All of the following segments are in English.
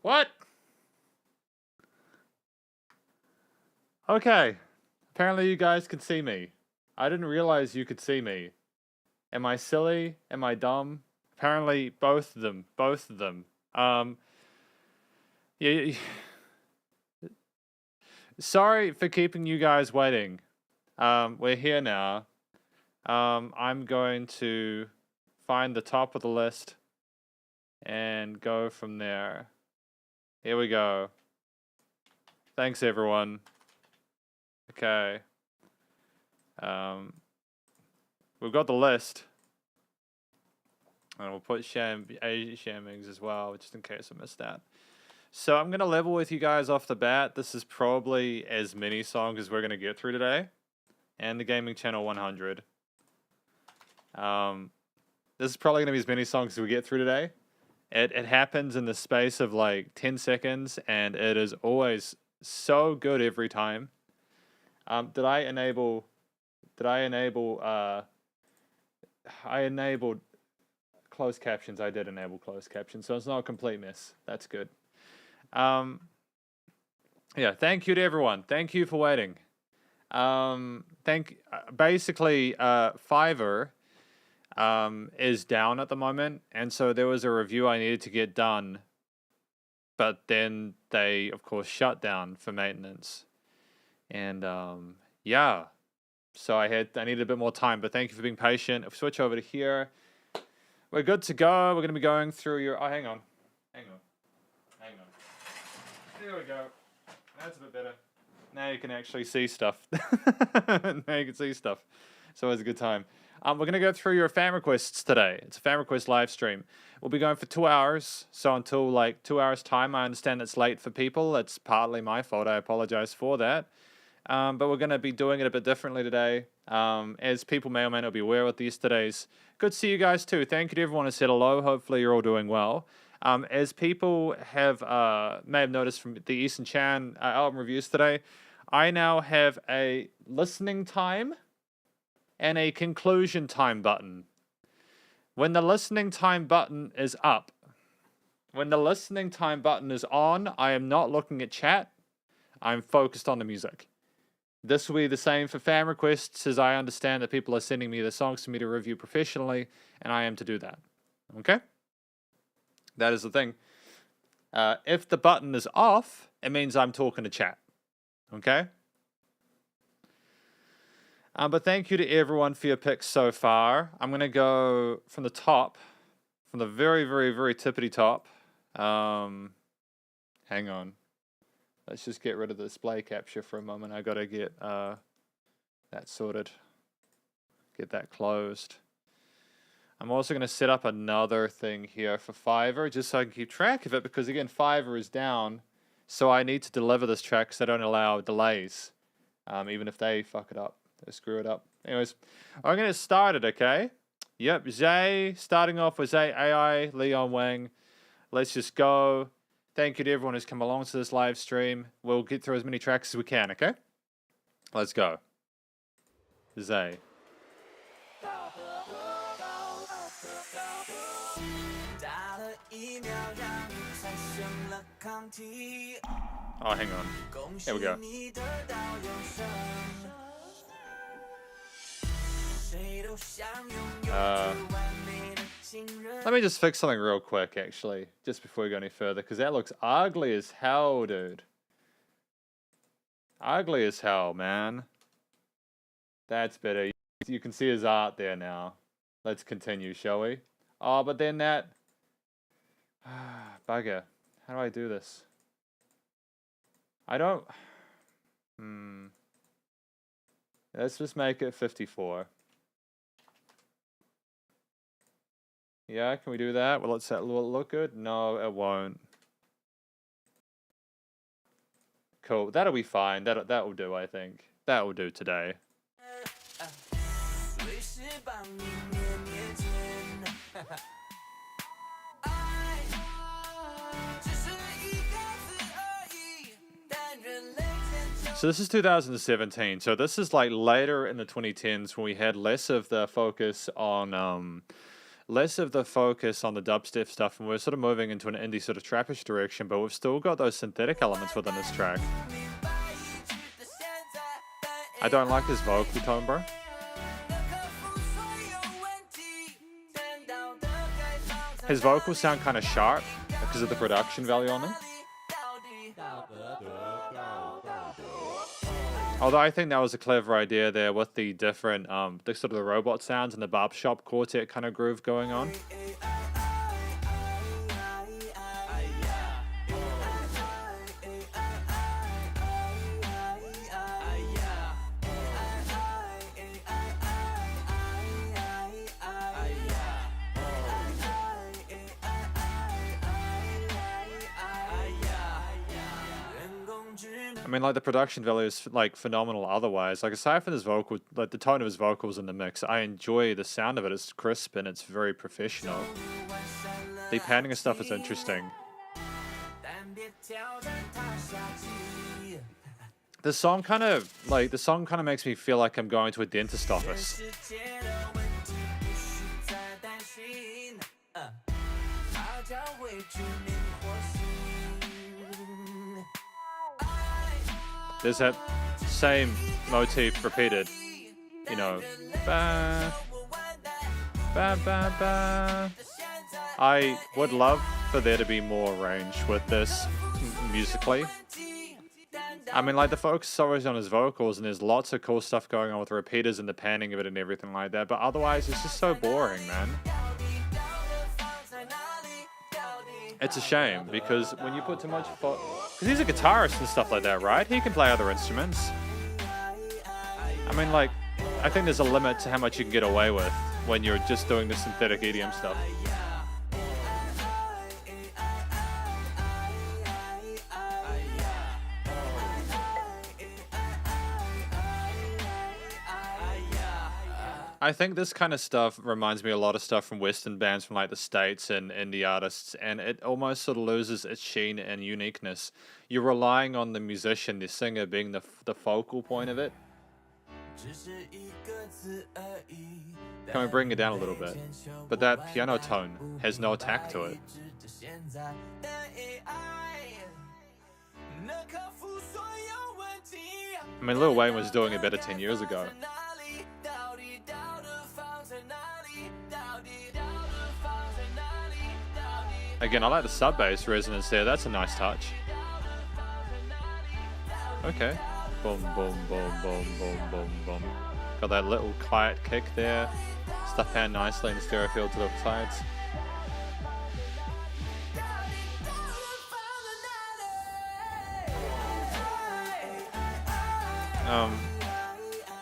What? Okay. Apparently you guys can see me. I didn't realize you could see me. Am I silly? Am I dumb? Apparently both of them. Both of them. Yeah. Sorry for keeping you guys waiting. We're here now. I'm going to find the top of the list and go from there. Here we go. Thanks, everyone. Okay. We've got the list. And we'll put Shamings as well, just in case I missed that. So I'm going to level with you guys off the bat. This is probably as many songs as we're going to get through today. And the Gaming Channel 100. This is probably going to be as many songs as we get through today. It happens in the space of like 10 seconds, and it is always so good every time. I enabled closed captions. I did enable closed captions, so it's not a complete mess. That's good. Yeah, thank you to everyone. Thank you for waiting. Basically, Fiverr is down at the moment, and so there was a review I needed to get done, but then they, of course, shut down for maintenance. And yeah, so I needed a bit more time, but thank you for being patient. If we switch over to here, we're good to go. We're going to be going through your... Oh, hang on. There we go. That's a bit better. Now you can actually see stuff. Now you can see stuff. So it's a good time. We're going to go through your fan requests today. It's a fan request live stream. We'll be going for 2 hours. So until like 2 hours time, I understand it's late for people. That's partly my fault. I apologize for that. But we're going to be doing it a bit differently today. As people may or may not be aware with these today's. Good to see you guys too. Thank you to everyone who said hello. Hopefully you're all doing well. As people may have noticed from the Eason Chang album reviews today, I now have a listening time and a conclusion time button. When the listening time button is up, when the listening time button is on, I am not looking at chat. I'm focused on the music. This will be the same for fan requests, as I understand that people are sending me the songs for me to review professionally, and I am to do that. Okay? That is the thing. If the button is off, it means I'm talking to chat. Okay? But thank you to everyone for your picks so far. I'm going to go from the top, from the very, very, very tippity top. Hang on. Let's just get rid of the display capture for a moment. I got to get that sorted. Get that closed. I'm also going to set up another thing here for Fiverr, just so I can keep track of it, because again, Fiverr is down, so I need to deliver this track because they don't allow delays, even if they fuck it up, they screw it up. Anyways, I'm going to start it, okay? Yep, Zay, starting off with Zay, AI, Leon, Wang. Let's just go. Thank you to everyone who's come along to this live stream. We'll get through as many tracks as we can, okay? Let's go. Zay. Oh, hang on. There we go. Let me just fix something real quick, actually, just before we go any further, because that looks ugly as hell, dude. Ugly as hell, man. That's better. You can see his art there now. Let's continue, shall we? Oh, but then that... Bugger. How do I do this? I don't... Let's just make it 54. Yeah, can we do that? Will it look good? No, it won't. Cool. That'll be fine. That will do, I think. That will do today. So this is 2017. So this is like later in the 2010s when we had less of the focus on less of the focus on the dubstep stuff, and we're sort of moving into an indie sort of trappish direction, but we've still got those synthetic elements within this track. I don't like his vocal tone, bro. His vocals sound kind of sharp because of the production value on them. Although I think that was a clever idea there with the different, the sort of the robot sounds and the barbershop quartet kind of groove going on. I mean, like, the production value is, like, phenomenal otherwise. Like, aside from his vocal, like, the tone of his vocals in the mix, I enjoy the sound of it. It's crisp and it's very professional. The panning and stuff is interesting. The song kind of makes me feel like I'm going to a dentist office. There's that same motif repeated, you know. Ba, ba, ba, ba. I would love for there to be more range with this musically. I mean, like, the focus is always on his vocals, and there's lots of cool stuff going on with the repeaters and the panning of it and everything like that, but otherwise it's just so boring, man. It's a shame, because when you put too much because he's a guitarist and stuff like that, right? He can play other instruments. I mean, like, I think there's a limit to how much you can get away with when you're just doing the synthetic EDM stuff. I think this kind of stuff reminds me a lot of stuff from Western bands from like the States and indie artists, and it almost sort of loses its sheen and uniqueness. You're relying on the musician, the singer, being the focal point of it. Can we bring it down a little bit? But that piano tone has no attack to it. I mean, Lil Wayne was doing it better 10 years ago. Again, I like the sub-bass resonance there. That's a nice touch. Okay. Boom, boom, boom, boom, boom, boom, boom. Got that little quiet kick there. Stuff down nicely in the stereo field to the sides.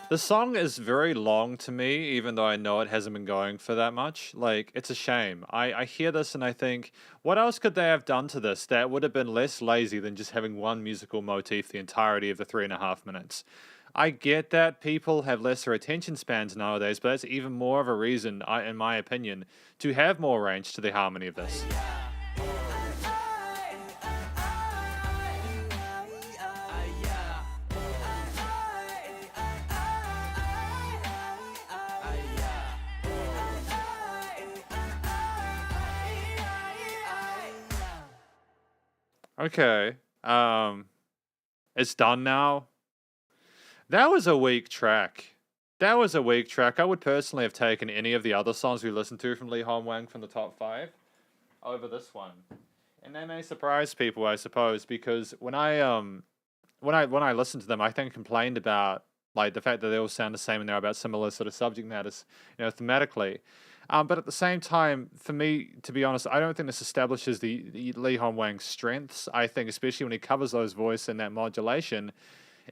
The song is very long to me, even though I know it hasn't been going for that much. Like, it's a shame. I hear this and I think, what else could they have done to this that would have been less lazy than just having one musical motif the entirety of the 3.5 minutes? I get that people have lesser attention spans nowadays, but that's even more of a reason, in my opinion, to have more range to the harmony of this. Okay, it's done now. That was a weak track. That was a weak track. I would personally have taken any of the other songs we listened to from Wang from the top 5 over this one. And that may surprise people, I suppose, because when I listened to them, I think I complained about like the fact that they all sound the same and they're about similar sort of subject matters, you know, thematically. But at the same time, for me, to be honest, I don't think this establishes the Wang's strengths. I think, especially when he covers those voice and that modulation,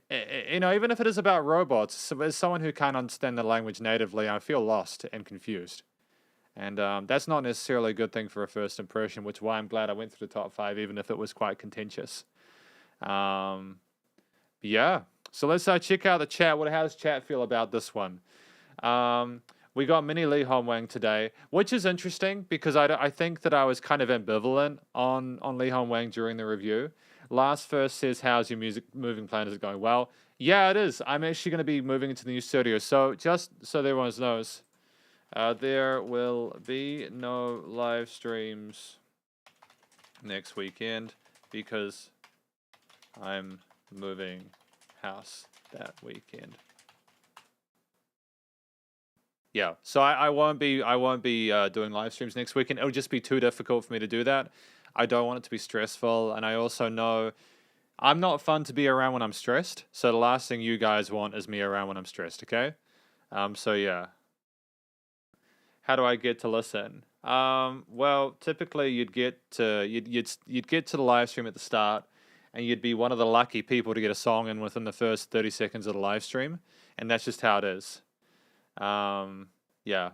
you know, even if it is about robots, as someone who can't understand the language natively, I feel lost and confused. And that's not necessarily a good thing for a first impression, which is why I'm glad I went through the top 5, even if it was quite contentious. Yeah. So let's check out the chat. How does chat feel about this one? We got mini Wang today, which is interesting because I think that I was kind of ambivalent on Wang during the review. Last First says, how's your music moving plan? Is it going well? Yeah, it is. I'm actually going to be moving into the new studio. So just so everyone knows, There will be no live streams next weekend because I'm moving house that weekend. Yeah, so I won't be doing live streams next weekend. It'll just be too difficult for me to do that. I don't want it to be stressful, and I also know I'm not fun to be around when I'm stressed. So the last thing you guys want is me around when I'm stressed. Okay, so yeah. How do I get to listen? Well, typically you'd get to you'd get to the live stream at the start, and you'd be one of the lucky people to get a song in within the first 30 seconds of the live stream, and that's just how it is. Yeah.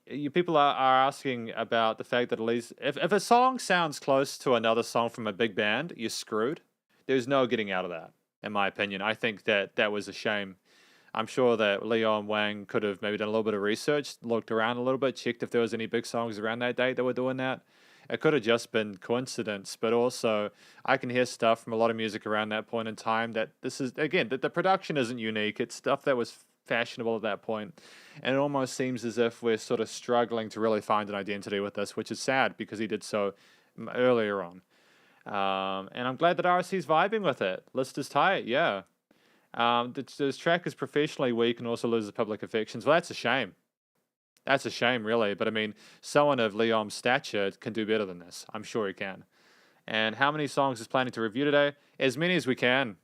You people are asking about the fact that at least if a song sounds close to another song from a big band, you're screwed. There's no getting out of that, in my opinion. I think that was a shame. I'm sure that Leo and Wang could have maybe done a little bit of research, looked around a little bit, checked if there was any big songs around that date that were doing that. It could have just been coincidence, but also I can hear stuff from a lot of music around that point in time that this is, again, that the production isn't unique. It's stuff that was fashionable at that point. And it almost seems as if we're sort of struggling to really find an identity with this, which is sad because he did so earlier on. And I'm glad that RC's vibing with it. List is tight, yeah. This track is professionally weak and also loses public affections. Well, that's a shame. That's a shame, really. But I mean, someone of Leom's stature can do better than this. I'm sure he can. And how many songs is planning to review today? As many as we can,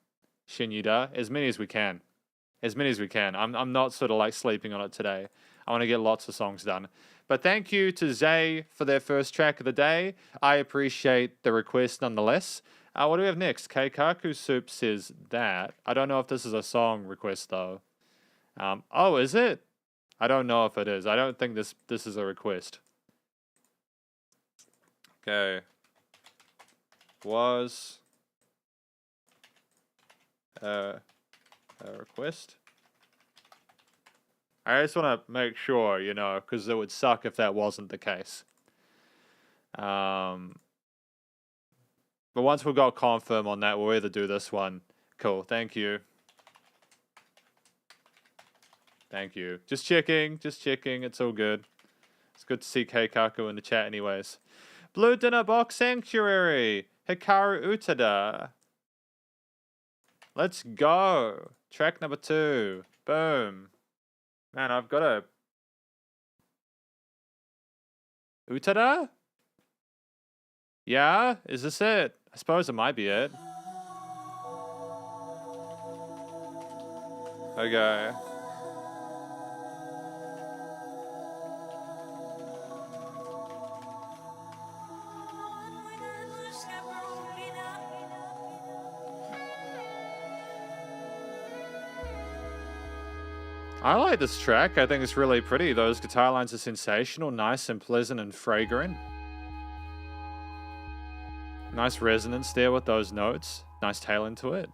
Shinyuda. As many as we can. As many as we can. I'm not sort of like sleeping on it today. I want to get lots of songs done. But thank you to Zay for their first track of the day. I appreciate the request nonetheless. What do we have next? Keikaku Soup says that. I don't know if this is a song request, though. Oh, is it? I don't know if it is. I don't think this is a request. Okay. Was a request? I just want to make sure, you know, because it would suck if that wasn't the case. But once we've got confirm on that, we'll either do this one. Cool, thank you. Thank you. Just checking, it's all good. It's good to see Keikaku in the chat anyways. Blue Dinner Box Sanctuary, Hikaru Utada. Let's go. Track number 2. Boom. Man, I've got a... Utada? Yeah? Is this it? I suppose it might be it. Okay. I like this track. I think it's really pretty. Those guitar lines are sensational, nice and pleasant and fragrant. Nice resonance there with those notes. Nice tail into it.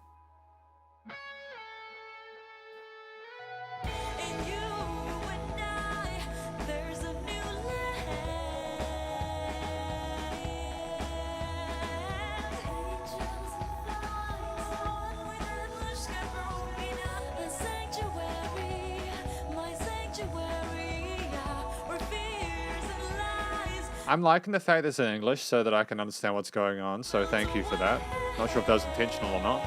I'm liking the fact that it's in English so that I can understand what's going on, so thank you for that. Not sure if that was intentional or not.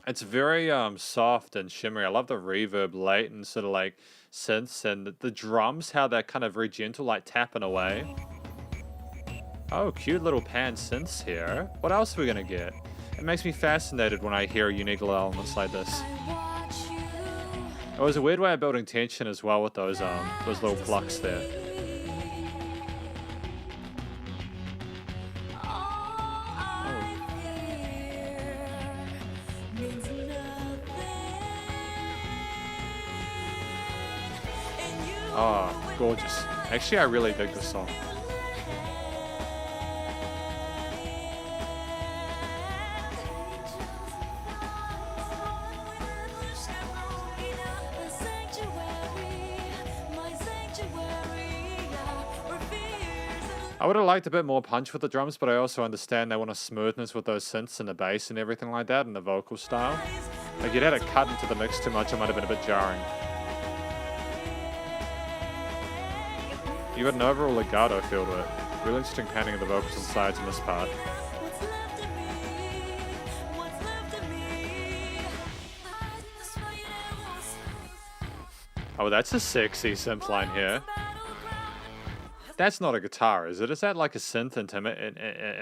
It's very soft and shimmery. I love the reverb late and sort of like synths and the drums, how they're kind of very gentle, like tapping away. Oh, cute little pan synths here. What else are we gonna get? It makes me fascinated when I hear unique little elements like this. It was a weird way of building tension as well with those little plucks there. Oh, gorgeous. Actually, I really dig this song. I would have liked a bit more punch with the drums, but I also understand they want a smoothness with those synths and the bass and everything like that and the vocal style. Like, you'd had it cut into the mix too much, it might have been a bit jarring. You got an overall legato feel to it. Really interesting panning of the vocals and sides in this part. Oh, that's a sexy synth line here. That's not a guitar, is it? Is that like a synth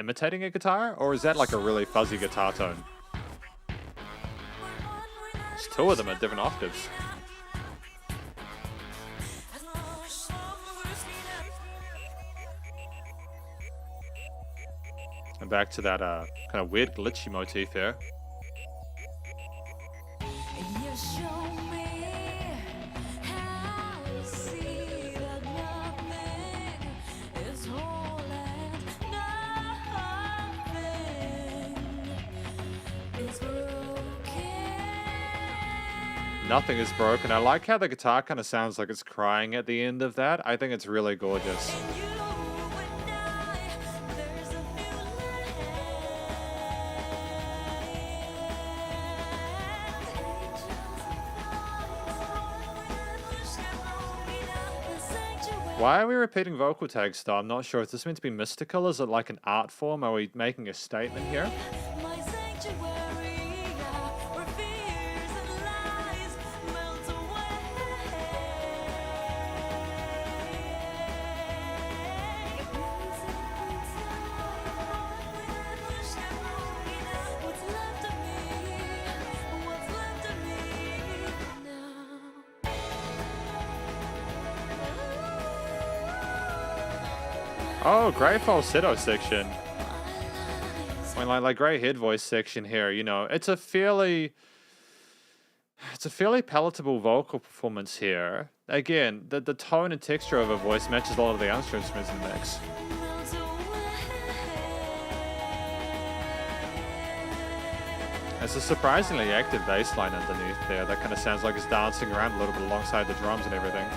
imitating a guitar? Or is that like a really fuzzy guitar tone? There's two of them at different octaves. And back to that kind of weird glitchy motif here. Nothing is broken. I like how the guitar kind of sounds like it's crying at the end of that. I think it's really gorgeous. Why are we repeating vocal tags though? I'm not sure. Is this meant to be mystical? Is it like an art form? Are we making a statement here? Oh, great falsetto section. I mean, like great head voice section here. You know, it's a fairly palatable vocal performance here. Again, the tone and texture of her voice matches a lot of the other instruments in the mix. It's a surprisingly active bass line underneath there. That kind of sounds like it's dancing around a little bit alongside the drums and everything.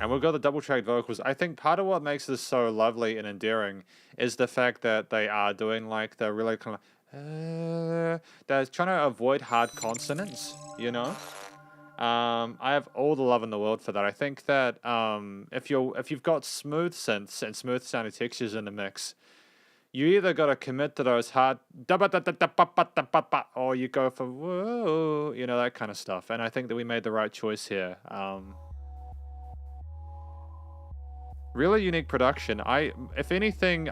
And we've got the double-tracked vocals. I think part of what makes this so lovely and endearing is the fact that they are doing like the really kind of they're trying to avoid hard consonants, you know. I have all the love in the world for that. I think that if you've got smooth synths and smooth sounding textures in the mix, you either got to commit to those hard or you go for whoa, you know, that kind of stuff. And I think that we made the right choice here. Really unique production. If anything,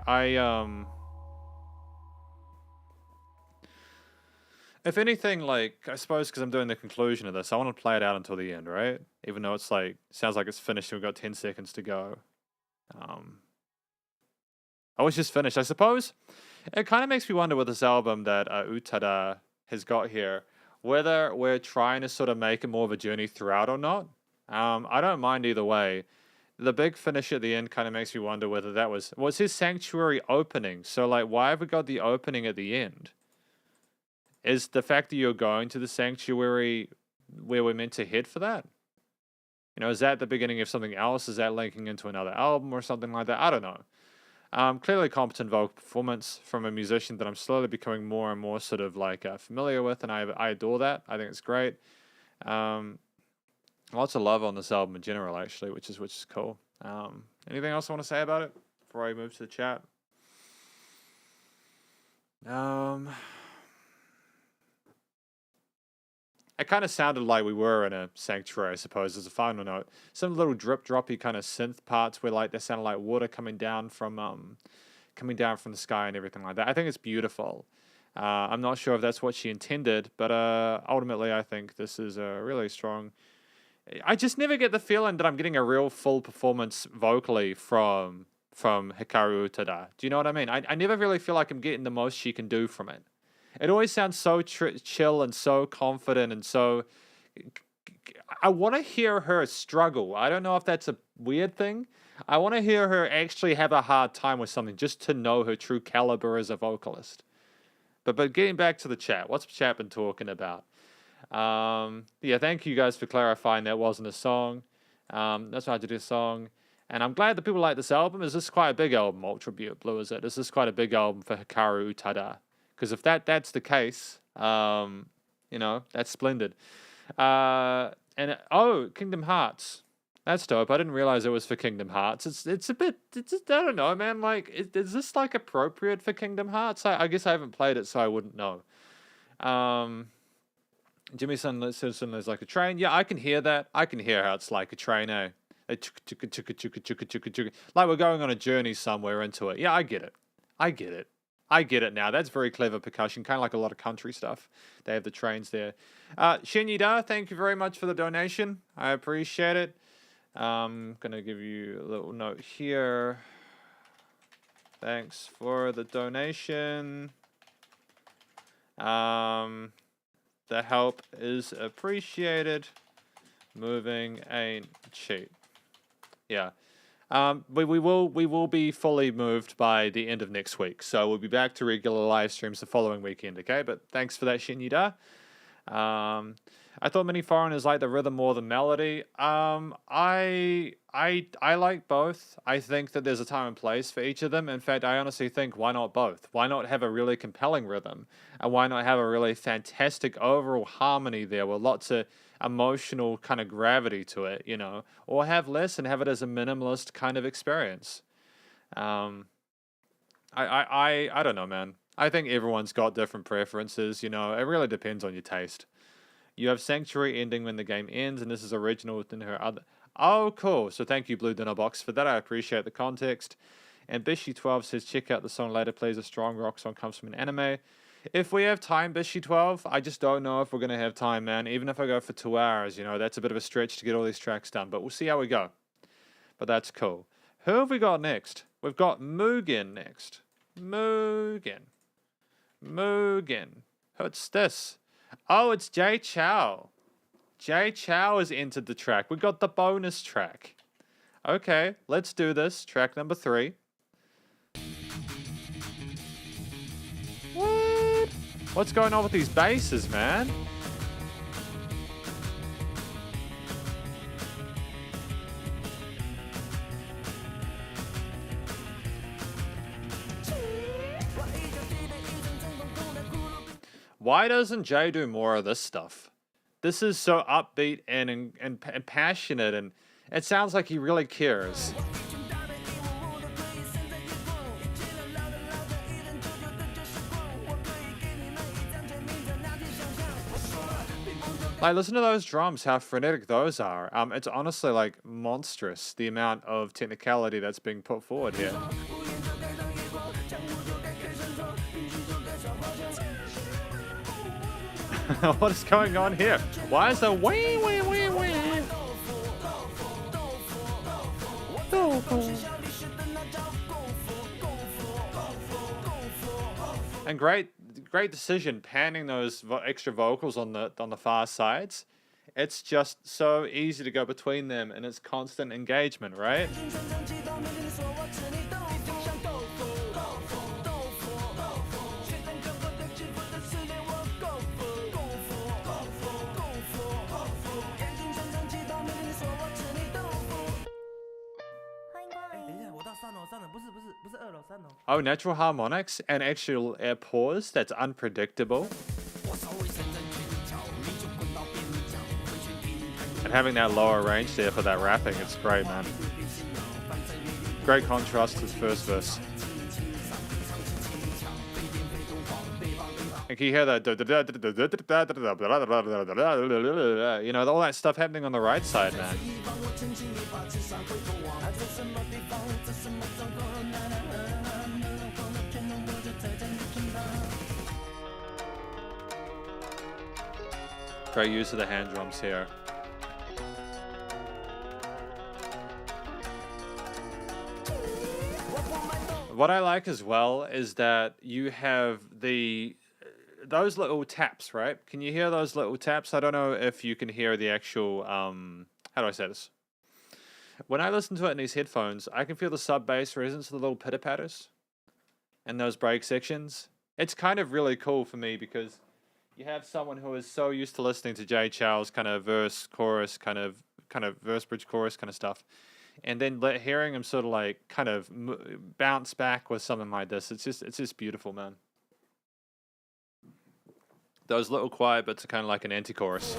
like, I suppose because I'm doing the conclusion of this, I want to play it out until the end, right? Even though it's like, sounds like it's finished and we've got 10 seconds to go. I was just finished, I suppose. It kind of makes me wonder with this album that Utada has got here, whether we're trying to sort of make it more of a journey throughout or not. I don't mind either way. The big finish at the end kind of makes me wonder whether that was his Sanctuary opening. So, like, why have we got the opening at the end? Is the fact that you're going to the Sanctuary where we're meant to head for that? You know, is that the beginning of something else? Is that linking into another album or something like that? I don't know. Clearly competent vocal performance from a musician that I'm slowly becoming more and more sort of like familiar with, and I adore that. I think it's great. Lots of love on this album in general, actually, which is cool. Anything else I want to say about it before I move to the chat? It kind of sounded like we were in a sanctuary, I suppose, as a final note. Some little drip-droppy kind of synth parts where like they sounded like water coming down from the sky and everything like that. I think it's beautiful. I'm not sure if that's what she intended, but ultimately I think this is a really strong. I just never get the feeling that I'm getting a real full performance vocally from Hikaru Utada. Do you know what I mean? I never really feel like I'm getting the most she can do from it. It always sounds so chill and so confident and so. I want to hear her struggle. I don't know if that's a weird thing. I want to hear her actually have a hard time with something just to know her true caliber as a vocalist. But getting back to the chat, what's chat been talking about? Yeah, thank you guys for clarifying that wasn't a song. That's why I did a song. And I'm glad that people like this album. Is this quite a big album, Ultra Blue, is it? Is this quite a big album for Hikaru Utada? Because if that's the case, you know, that's splendid. Oh, Kingdom Hearts. That's dope. I didn't realize it was for Kingdom Hearts. It's a bit, I don't know, man. Like, is this like appropriate for Kingdom Hearts? I guess I haven't played it, so I wouldn't know. Jimmy says there's like a train. Yeah, I can hear that. I can hear how it's like a train, eh? Like we're going on a journey somewhere into it. Yeah, I get it. I get it. I get it now. That's very clever percussion, kind of like a lot of country stuff. They have the trains there. Shinyida, thank you very much for the donation. I appreciate it. I'm going to give you a little note here. Thanks for the donation. The help is appreciated. Moving ain't cheap. Yeah. We will be fully moved by the end of next week. So we'll be back to regular live streams the following weekend, okay? But thanks for that, Shinyida. I thought many foreigners like the rhythm more than melody. I like both. I think that there's a time and place for each of them. In fact, I honestly think, why not both? Why not have a really compelling rhythm? And why not have a really fantastic overall harmony there with lots of emotional kind of gravity to it, you know? Or have less and have it as a minimalist kind of experience. I don't know, man. I think everyone's got different preferences, you know? It really depends on your taste. You have Sanctuary ending when the game ends, and this is original within her other... Oh, cool. So thank you, Blue Dinner Box, for that. I appreciate the context. And Bishi12 says, check out the song later, please. A strong rock song comes from an anime. If we have time, Bishi12, I just don't know if we're going to have time, man. Even if I go for 2 hours, you know, that's a bit of a stretch to get all these tracks done. But we'll see how we go. But that's cool. Who have we got next? We've got Mugen next. Mugen. What's this? Oh, it's Jay Chou. Jay Chou has entered the track. We got the bonus track. Okay, let's do this. Track number 3. What? What's going on with these basses, man? Why doesn't Jay do more of this stuff? This is so upbeat and passionate, and it sounds like he really cares. Like, listen to those drums, how frenetic those are. It's honestly, like, monstrous, the amount of technicality that's being put forward here. What is going on here? Why is there wee? And great decision panning those extra vocals on the far sides. It's just so easy to go between them, and it's constant engagement, right? Oh, natural harmonics and actual air pause. That's unpredictable. And having that lower range there for that rapping, it's great, man. Great contrast to the first verse. And can you hear that? You know, all that stuff happening on the right side, man. Great use of the hand drums here. What I like as well is that you have those little taps, right? Can you hear those little taps? I don't know if you can hear the actual, how do I say this? When I listen to it in these headphones, I can feel the sub bass resonance of the little pitter patters and those break sections. It's kind of really cool for me because you have someone who is so used to listening to Jay Chou's kind of verse, chorus, kind of verse, bridge, chorus kind of stuff, and then hearing him sort of like kind of bounce back with something like this. It's just beautiful, man. Those little quiet bits are kind of like an anti-chorus.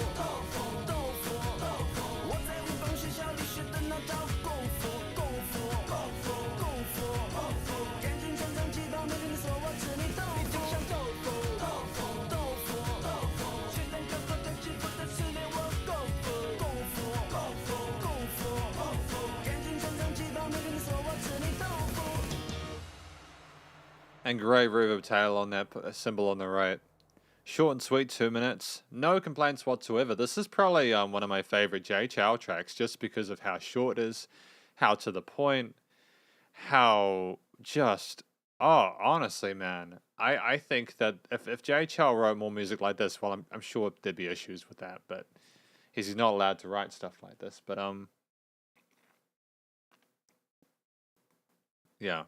And great reverb tail on that symbol on the right. Short and sweet, 2 minutes. No complaints whatsoever. This is probably one of my favorite Jay Chou tracks just because of how short it is, how to the point, how just, oh, honestly, man. I think that if Jay Chou wrote more music like this, well, I'm sure there'd be issues with that, but he's not allowed to write stuff like this. But, yeah.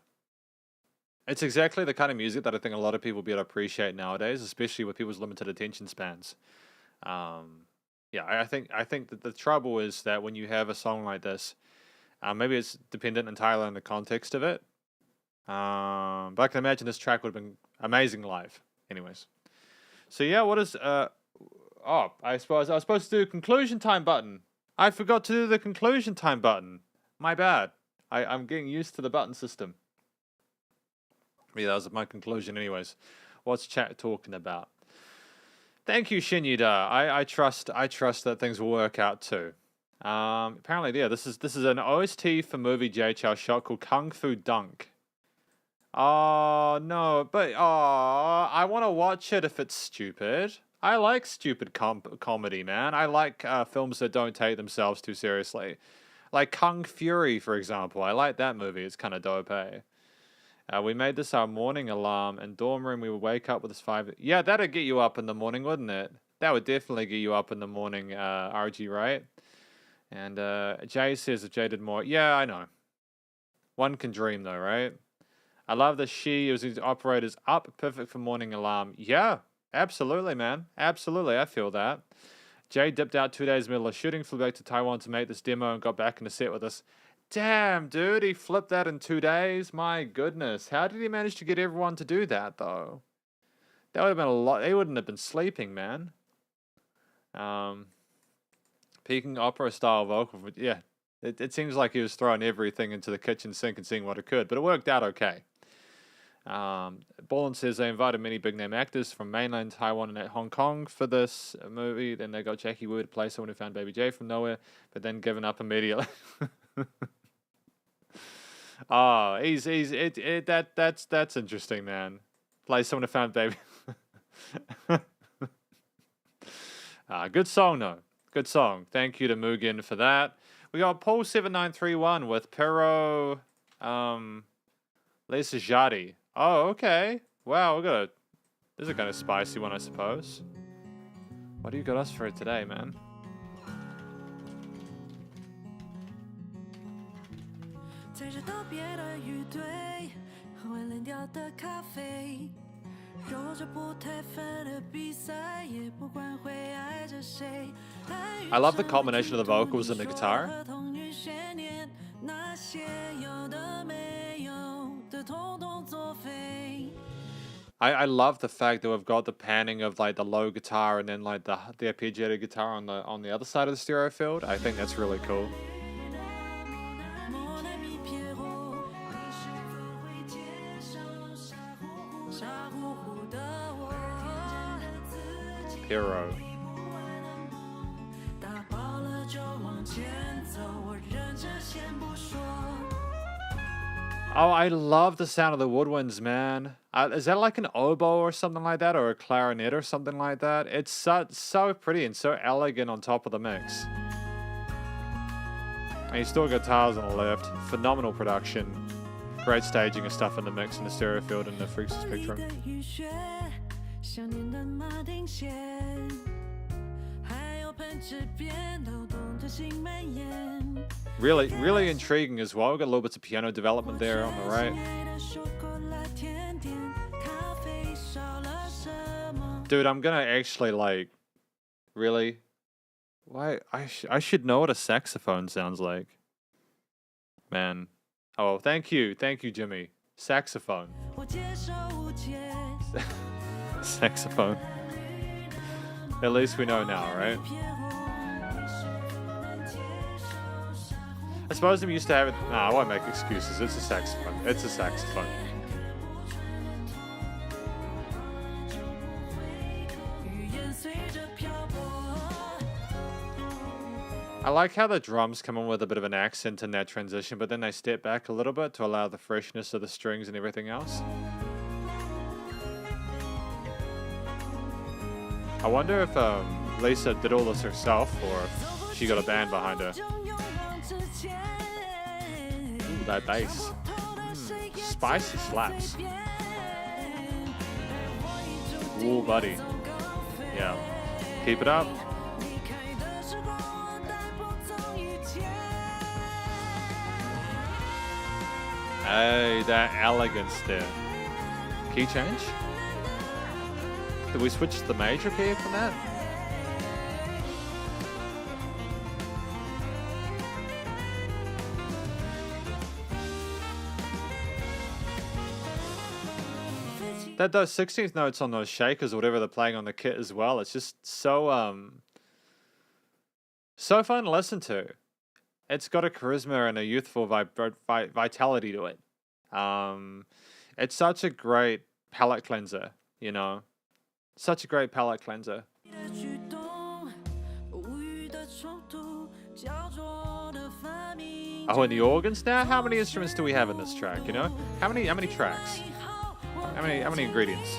It's exactly the kind of music that I think a lot of people will be able to appreciate nowadays, especially with people's limited attention spans. Yeah, I think that the trouble is that when you have a song like this, maybe it's dependent entirely on the context of it. But I can imagine this track would have been amazing live. Anyways, so yeah, what is oh, I suppose I was supposed to do a conclusion time button. I forgot to do the conclusion time button. My bad. I'm getting used to the button system. Yeah, that was my conclusion anyways. What's chat talking about? Thank you, Shinyuda. I trust that things will work out too. Apparently, yeah, this is an OST for movie Jay Chou shot called Kung Fu Dunk. Oh no, but I want to watch it if it's stupid. I like stupid comedy, man. I like films that don't take themselves too seriously. Like Kung Fury, for example. I like that movie. It's kind of dope, eh? We made this our morning alarm, and dorm room we would wake up with this 5... Yeah, that'd get you up in the morning, wouldn't it? That would definitely get you up in the morning, RG, right? And Jay says if Jay did more... Yeah, I know. One can dream, though, right? I love that she was his operators up, perfect for morning alarm. Yeah, absolutely, man. Absolutely, I feel that. Jay dipped out 2 days in the middle of shooting, flew back to Taiwan to make this demo, and got back in the set with us. Damn, dude, he flipped that in 2 days? My goodness. How did he manage to get everyone to do that, though? That would have been a lot. They wouldn't have been sleeping, man. Peaking opera-style vocal. Yeah, it seems like he was throwing everything into the kitchen sink and seeing what it could, but it worked out okay. Ballin says they invited many big-name actors from mainland Taiwan and Hong Kong for this movie. Then they got Jackie Wu to play someone who found Baby J from nowhere, but then given up immediately. Oh, that's interesting, man. Play someone who found Baby. Good song though. Good song. Thank you to Mugen for that. We got Paul7931 with Pero Lisa Jati. Oh, okay. Wow, this is a kind of spicy one, I suppose. What do you got us for it today, man? I love the combination of the vocals and the guitar. I love the fact that we've got the panning of like the low guitar and then like the arpeggiated guitar on the other side of the stereo field. I think that's really cool. Hero. Oh, I love the sound of the woodwinds, man. Is that like an oboe or something like that, or a clarinet or something like that? It's so pretty and so elegant on top of the mix. And you still got guitars on the left. Phenomenal production. Great staging and stuff in the mix in the stereo field and the frequency spectrum. Really intriguing as well. We've got a little bit of piano development there on the right. Dude, I'm gonna actually like, really? Why? I should know what a saxophone sounds like. Man. Oh, thank you, Jimmy. Saxophone. Saxophone. At least we know now, right? I suppose I'm used to have it. Nah, I won't make excuses. It's a saxophone. It's a saxophone. I like how the drums come in with a bit of an accent in that transition, but then they step back a little bit to allow the freshness of the strings and everything else. I wonder if Lisa did all this herself or if she got a band behind her. Ooh, that bass. Spicy slaps. Ooh, buddy. Yeah. Keep it up. Hey, that elegance there. Key change? Did we switch to the major key from that? Those 16th notes on those shakers or whatever they're playing on the kit as well, it's just so so fun to listen to. It's got a charisma and a youthful vitality to it. It's such a great palate cleanser, you know. Such a great palate cleanser. Oh, and the organs now? How many instruments do we have in this track, you know? How many tracks? How many ingredients?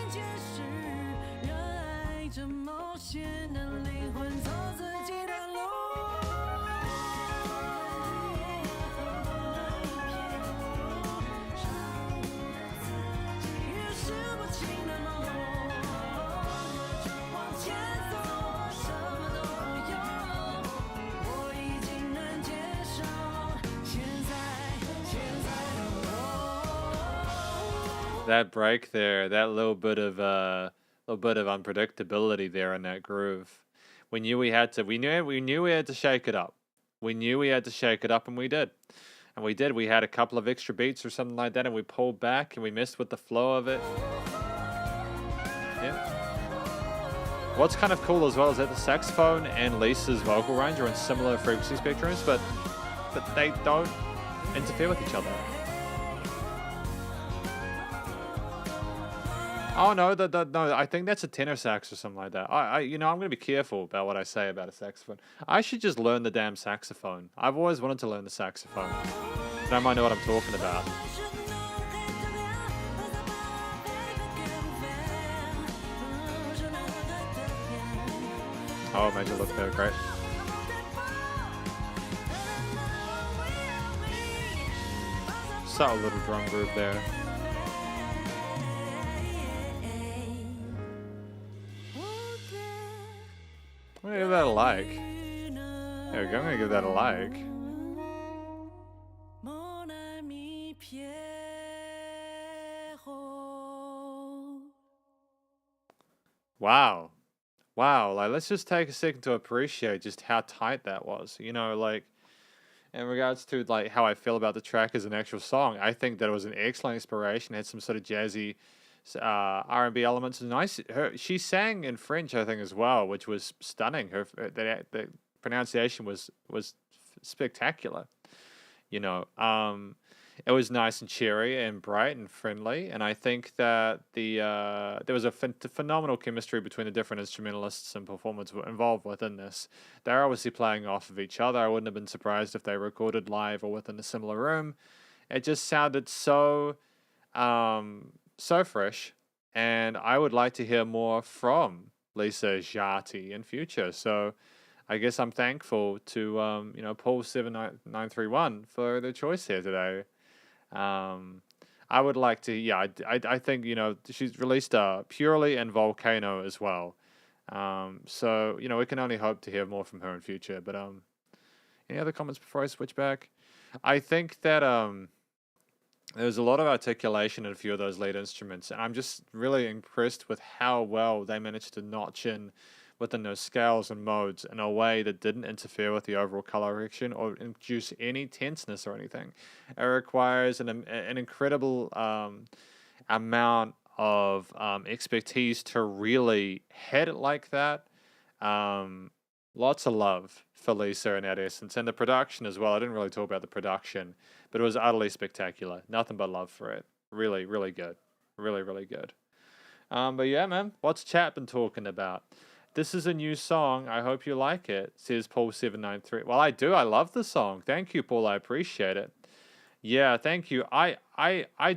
That break there, that little bit of unpredictability there in that groove. We knew we had to shake it up. We knew we had to shake it up, and we did. And we did. We had a couple of extra beats or something like that, and we pulled back and we messed with the flow of it. Yeah. What's kind of cool as well is that the saxophone and Lisa's vocal range are in similar frequency spectrums, but they don't interfere with each other. Oh no, no, I think that's a tenor sax or something like that. I'm gonna be careful about what I say about a saxophone. I should just learn the damn saxophone. I've always wanted to learn the saxophone. I might know what I'm talking about. Oh, major look there, great. Subtle little drum groove there. I'm gonna give that a like. There we go, I'm gonna give that a like. Wow. Wow, like let's just take a second to appreciate just how tight that was. You know, like in regards to like how I feel about the track as an actual song, I think that it was an excellent inspiration. It had some sort of jazzy R&B elements. Nice. She sang in French, I think, as well, which was stunning. The pronunciation was spectacular. You know, it was nice and cheery and bright and friendly, and I think that there was a phenomenal chemistry between the different instrumentalists and performers involved within this. They're obviously playing off of each other. I wouldn't have been surprised if they recorded live or within a similar room. It just sounded so fresh, and I would like to hear more from Lisa Jati in future. So I guess I'm thankful to Paul79931 for the choice here today. I would like to, I think, she's released Purely and Volcano as well. So, we can only hope to hear more from her in future, but Any other comments before I switch back? I think that there's a lot of articulation in a few of those lead instruments, and I'm just really impressed with how well they managed to notch in within those scales and modes in a way that didn't interfere with the overall color correction or induce any tenseness or anything. It requires an incredible amount of expertise to really hit it like that. Lots of love for Lisa in that essence, and the production as well. I didn't really talk about the production, but it was utterly spectacular. Nothing but love for it. Really, really good. Really, really good. But yeah, man, what's chat been talking about? This is a new song. I hope you like it, says Paul793. Well, I do. I love the song. Thank you, Paul. I appreciate it. Yeah, thank you. I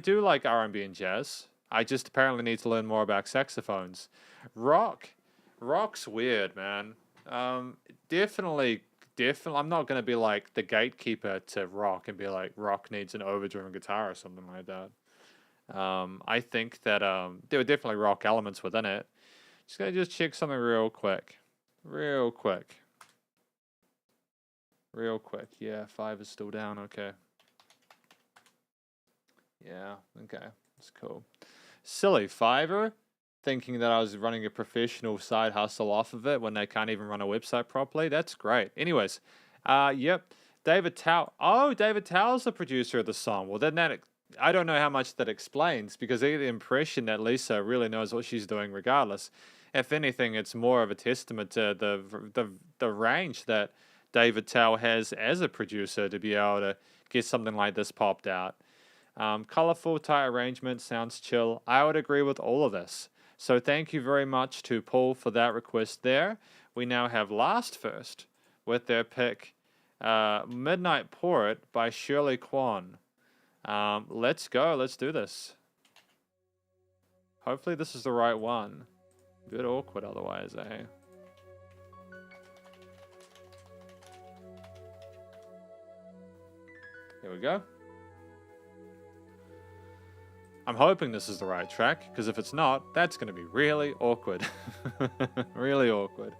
do like R&B and jazz. I just apparently need to learn more about saxophones. Rock's weird, man. Definitely. I'm not going to be like the gatekeeper to rock and be like, rock needs an overdriven guitar or something like that. I think that there were definitely rock elements within it. Just going to check something real quick. Real quick. Yeah, 5 is still down. Okay. Yeah, okay. That's cool. Silly Fiverr, thinking that I was running a professional side hustle off of it when they can't even run a website properly. That's great. Anyways, yep. David Tao. Oh, David Tao's the producer of the song. Well, then that, I don't know how much that explains, because I get the impression that Lisa really knows what she's doing regardless. If anything, it's more of a testament to the range that David Tao has as a producer to be able to get something like this popped out. Colorful, tight arrangement, sounds chill. I would agree with all of this. So thank you very much to Paul for that request there. We now have Last First with their pick, Midnight Port by Shirley Quan. Let's go. Let's do this. Hopefully this is the right one. A bit awkward otherwise, eh? Here we go. I'm hoping this is the right track, because if it's not, that's going to be really awkward. Really awkward.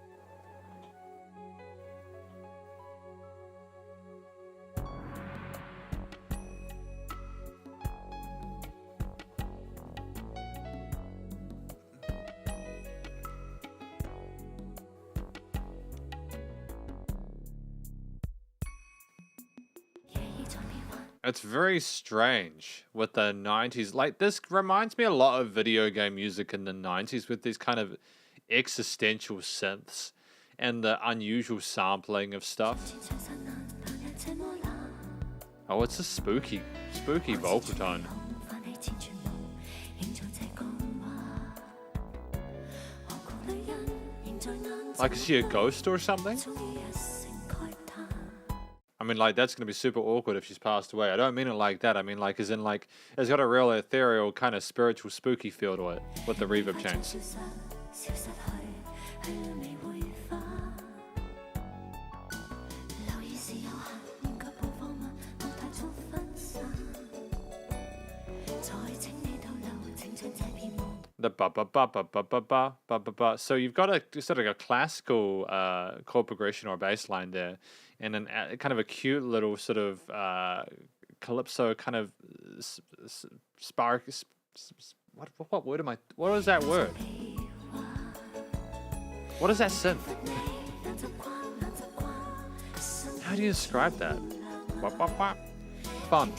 It's very strange with the 90s. Like, this reminds me a lot of video game music in the 90s with these kind of existential synths and the unusual sampling of stuff. Oh, it's a spooky vocal tone. Like, is she a ghost or something? I mean, like, that's going to be super awkward if she's passed away. I don't mean it like that. I mean, like, as in, like, it's got a real ethereal, kind of spiritual, spooky feel to it with the reverb chains. The ba ba ba ba ba ba ba ba ba ba. So you've got a sort of a classical chord progression or bass line there, and then kind of a cute little sort of calypso kind of spark. What word am I? What is that word? What is that synth? How do you describe that? Fun.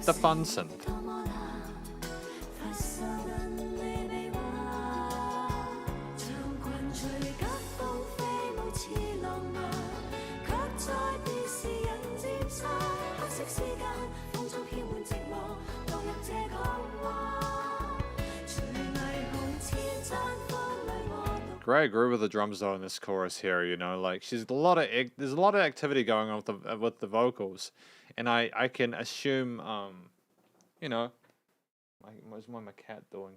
The fun synth. Great groove with the drums though in this chorus here, you know, like there's a lot of activity going on with the vocals, and I can assume you know, what's my cat doing?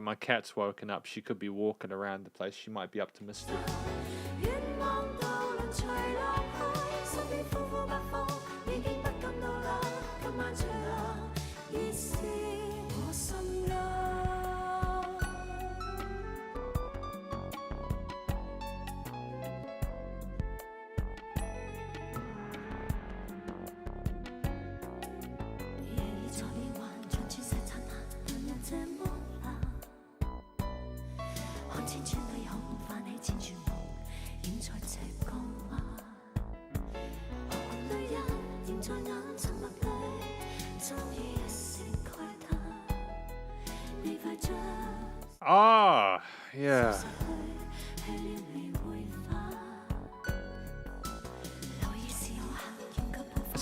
My cat's woken up. She could be walking around the place. She might be up to mischief.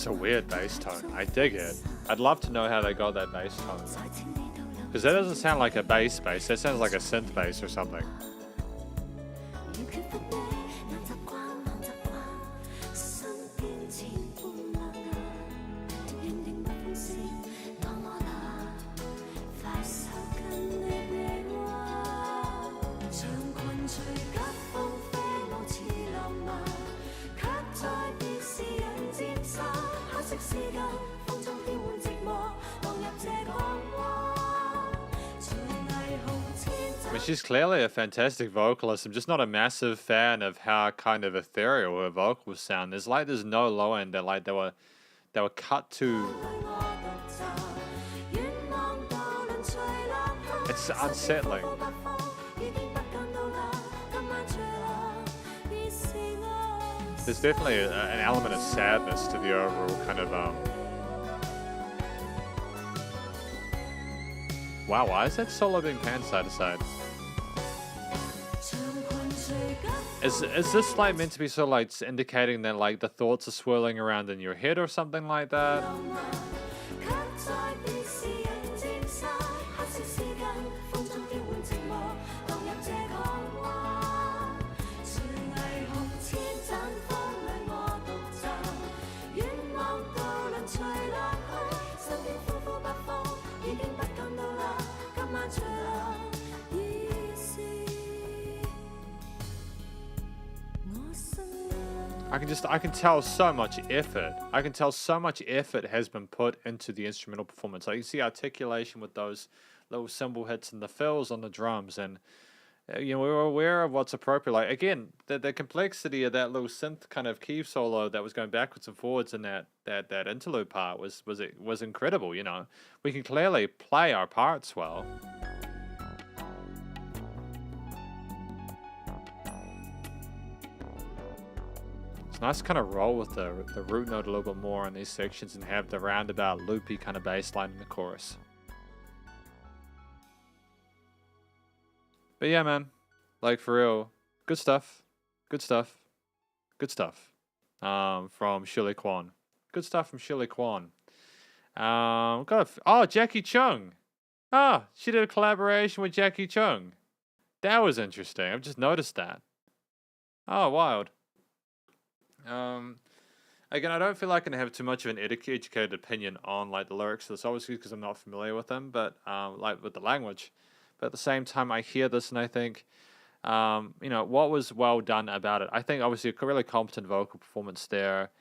It's a weird bass tone. I dig it. I'd love to know how they got that bass tone. Because that doesn't sound like a bass. That sounds like a synth bass or something. I mean, she's clearly a fantastic vocalist. I'm just not a massive fan of how kind of ethereal her vocals sound. There's no low end that like they were cut to. It's unsettling. There's definitely an element of sadness to the overall kind of Wow, why is that solo being panned side to side? Is this like meant to be sort of like indicating that like the thoughts are swirling around in your head or something like that? I can tell so much effort. I can tell so much effort has been put into the instrumental performance. Like you see articulation with those little cymbal hits and the fills on the drums, and you know, we were aware of what's appropriate. Like again, the complexity of that little synth kind of key solo that was going backwards and forwards in that interlude part was incredible. You know, we can clearly play our parts well. Nice to kind of roll with the root note a little bit more in these sections and have the roundabout loopy kind of bass line in the chorus. But yeah, man, like for real, good stuff, good stuff, good stuff from Shirley Quan. Good stuff from Shirley Quan. Jackie Chung. She did a collaboration with Jackie Chung. That was interesting. I've just noticed that. Oh, wild. Again, I don't feel like I can have too much of an educated opinion on like the lyrics of this, obviously because I'm not familiar with them, but like with the language. But at the same time, I hear this and I think, you know, what was well done about it? I think obviously a really competent vocal performance there.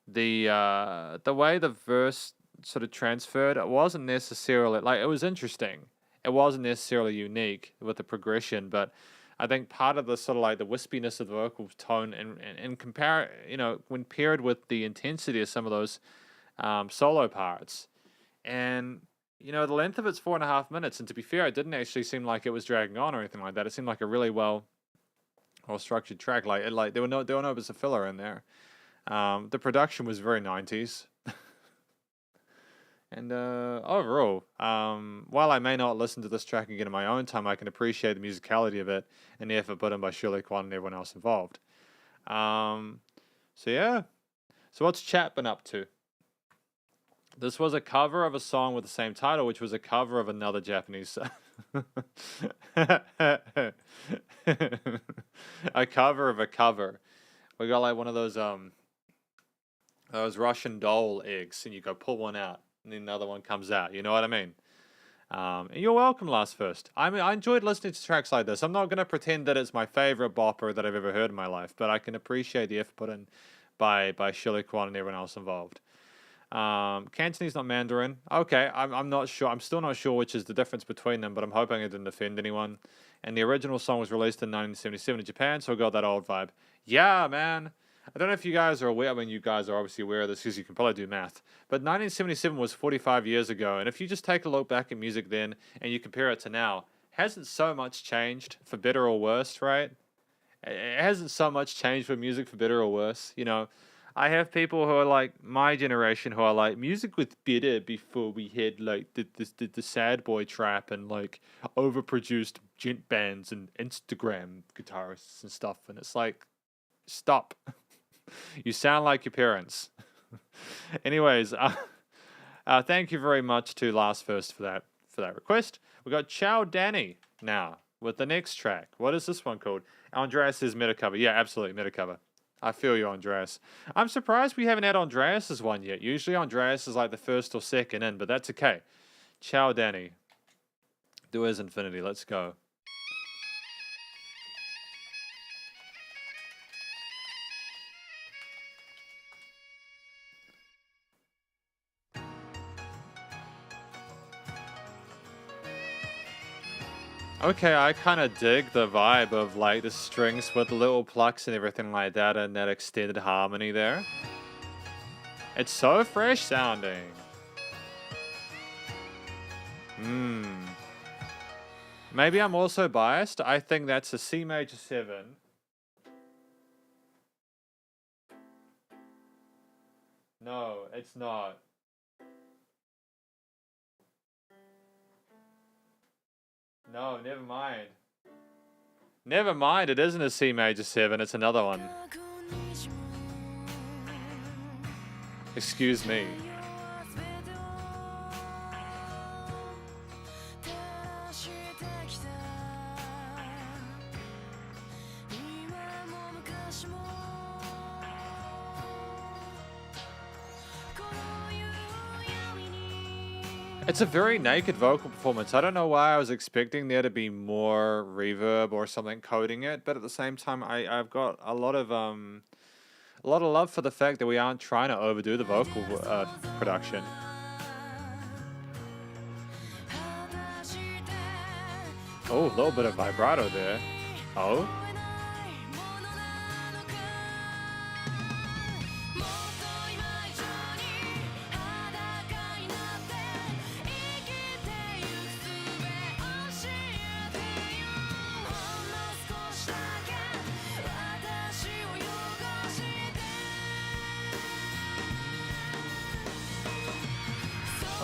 The way the verse sort of transferred, it wasn't necessarily like it was interesting. It wasn't necessarily unique with the progression, but I think part of the sort of like the wispiness of the vocal tone and compare, you know, when paired with the intensity of some of those solo parts, and you know, the length of it's 4.5 minutes, and to be fair, it didn't actually seem like it was dragging on or anything like that. It seemed like a really well structured track. Like there were no bits of filler in there. The production was very 90s. And overall, while I may not listen to this track again in my own time, I can appreciate the musicality of it and the effort put in by Shirley Quan and everyone else involved. So yeah. So what's chat been up to? This was a cover of a song with the same title, which was a cover of another Japanese song. A cover of a cover. We got like one of those Russian doll eggs, and you go pull one out. And then another one comes out. You know what I mean? And you're welcome, Last First. I mean, I enjoyed listening to tracks like this. I'm not going to pretend that it's my favorite bopper that I've ever heard in my life, but I can appreciate the effort put in by Shirley Quan and everyone else involved. Cantonese, not Mandarin. Okay, I'm not sure. I'm still not sure which is the difference between them, but I'm hoping it didn't offend anyone. And the original song was released in 1977 in Japan, so I got that old vibe. Yeah, man. I don't know if you guys are aware. I mean, you guys are obviously aware of this because you can probably do math. But 1977 was 45 years ago. And if you just take a look back at music then and you compare it to now, hasn't so much changed for better or worse, right? It hasn't so much changed for music for better or worse. You know, I have people who are like my generation who are like, music was better before we had like the sad boy trap and like overproduced gent bands and Instagram guitarists and stuff. And it's like, stop. You sound like your parents. Anyways, thank you very much to Last First for that request. We got Chow Danny now with the next track. What is this one called? Andreas is meta cover. Yeah, absolutely meta cover. I feel you, Andreas. I'm surprised we haven't had Andreas's one yet. Usually Andreas is like the first or second in, but that's okay. Chow Danny. Do as infinity. Let's go. Okay, I kind of dig the vibe of like the strings with the little plucks and everything like that and that extended harmony there. It's so fresh sounding. Maybe I'm also biased. I think that's a C major 7. No, it's not. No, never mind. Never mind, it isn't a C major 7, it's another one. Excuse me. It's a very naked vocal performance. I don't know why I was expecting there to be more reverb or something coating it, but at the same time, I've got a lot of love for the fact that we aren't trying to overdo the vocal production. Oh, a little bit of vibrato there. Oh.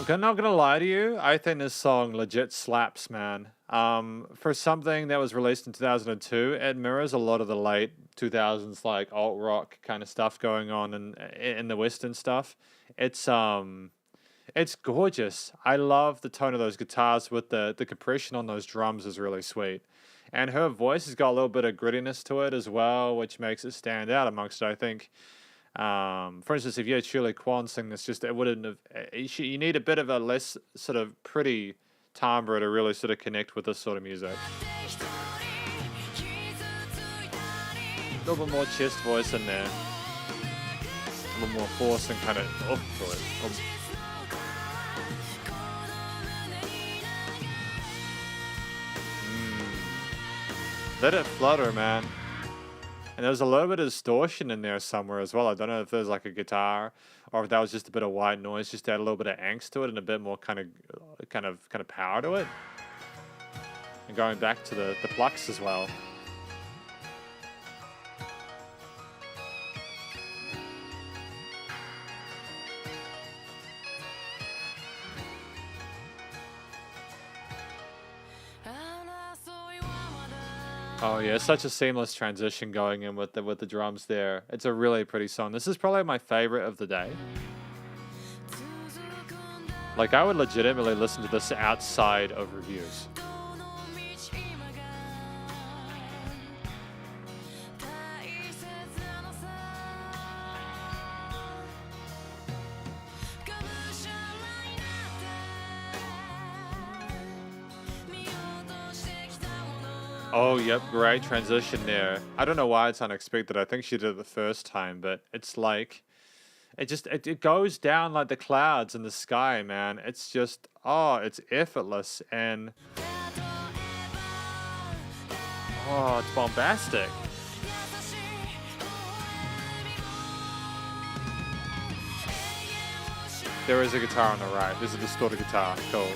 I'm not gonna lie to you, I think this song legit slaps, man. For something that was released in 2002, it mirrors a lot of the late 2000s like alt rock kind of stuff going on in the Western stuff. It's gorgeous. I love the tone of those guitars with the compression on those drums is really sweet. And her voice has got a little bit of grittiness to it as well, which makes it stand out amongst it, I think. For instance, if you had Shirley Quan sing this, just it wouldn't have. You need a bit of a less sort of pretty timbre to really sort of connect with this sort of music. A little bit more chest voice in there, a little more force and kind of to it. Let it flutter, man. And there's a little bit of distortion in there somewhere as well. I don't know if there's like a guitar or if that was just a bit of white noise, just to add a little bit of angst to it and a bit more kind of power to it. And going back to the plucks as well. Oh yeah, such a seamless transition going in with the drums there. It's a really pretty song. This is probably my favorite of the day. Like I would legitimately listen to this outside of reviews. Oh, yep, great transition there. I don't know why it's unexpected. I think she did it the first time, but it's like, it goes down like the clouds in the sky, man. It's just, oh, it's effortless and, oh, it's bombastic. There is a guitar on the right. There's a distorted guitar. Cool.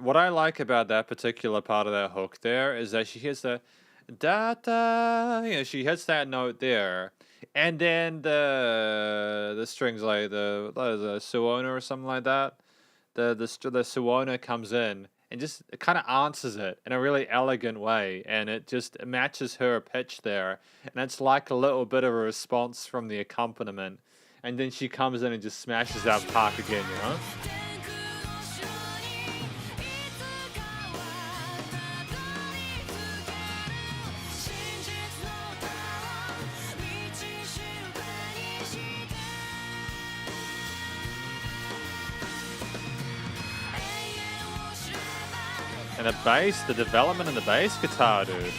What I like about that particular part of that hook there is that she has Da da. Yeah, she hits that note there, and then the strings like the suona or something like that. The suona comes in and just kind of answers it in a really elegant way, and it just matches her pitch there, and it's like a little bit of a response from the accompaniment, and then she comes in and just smashes that part again, you know. And the bass, the development in the bass guitar, dude.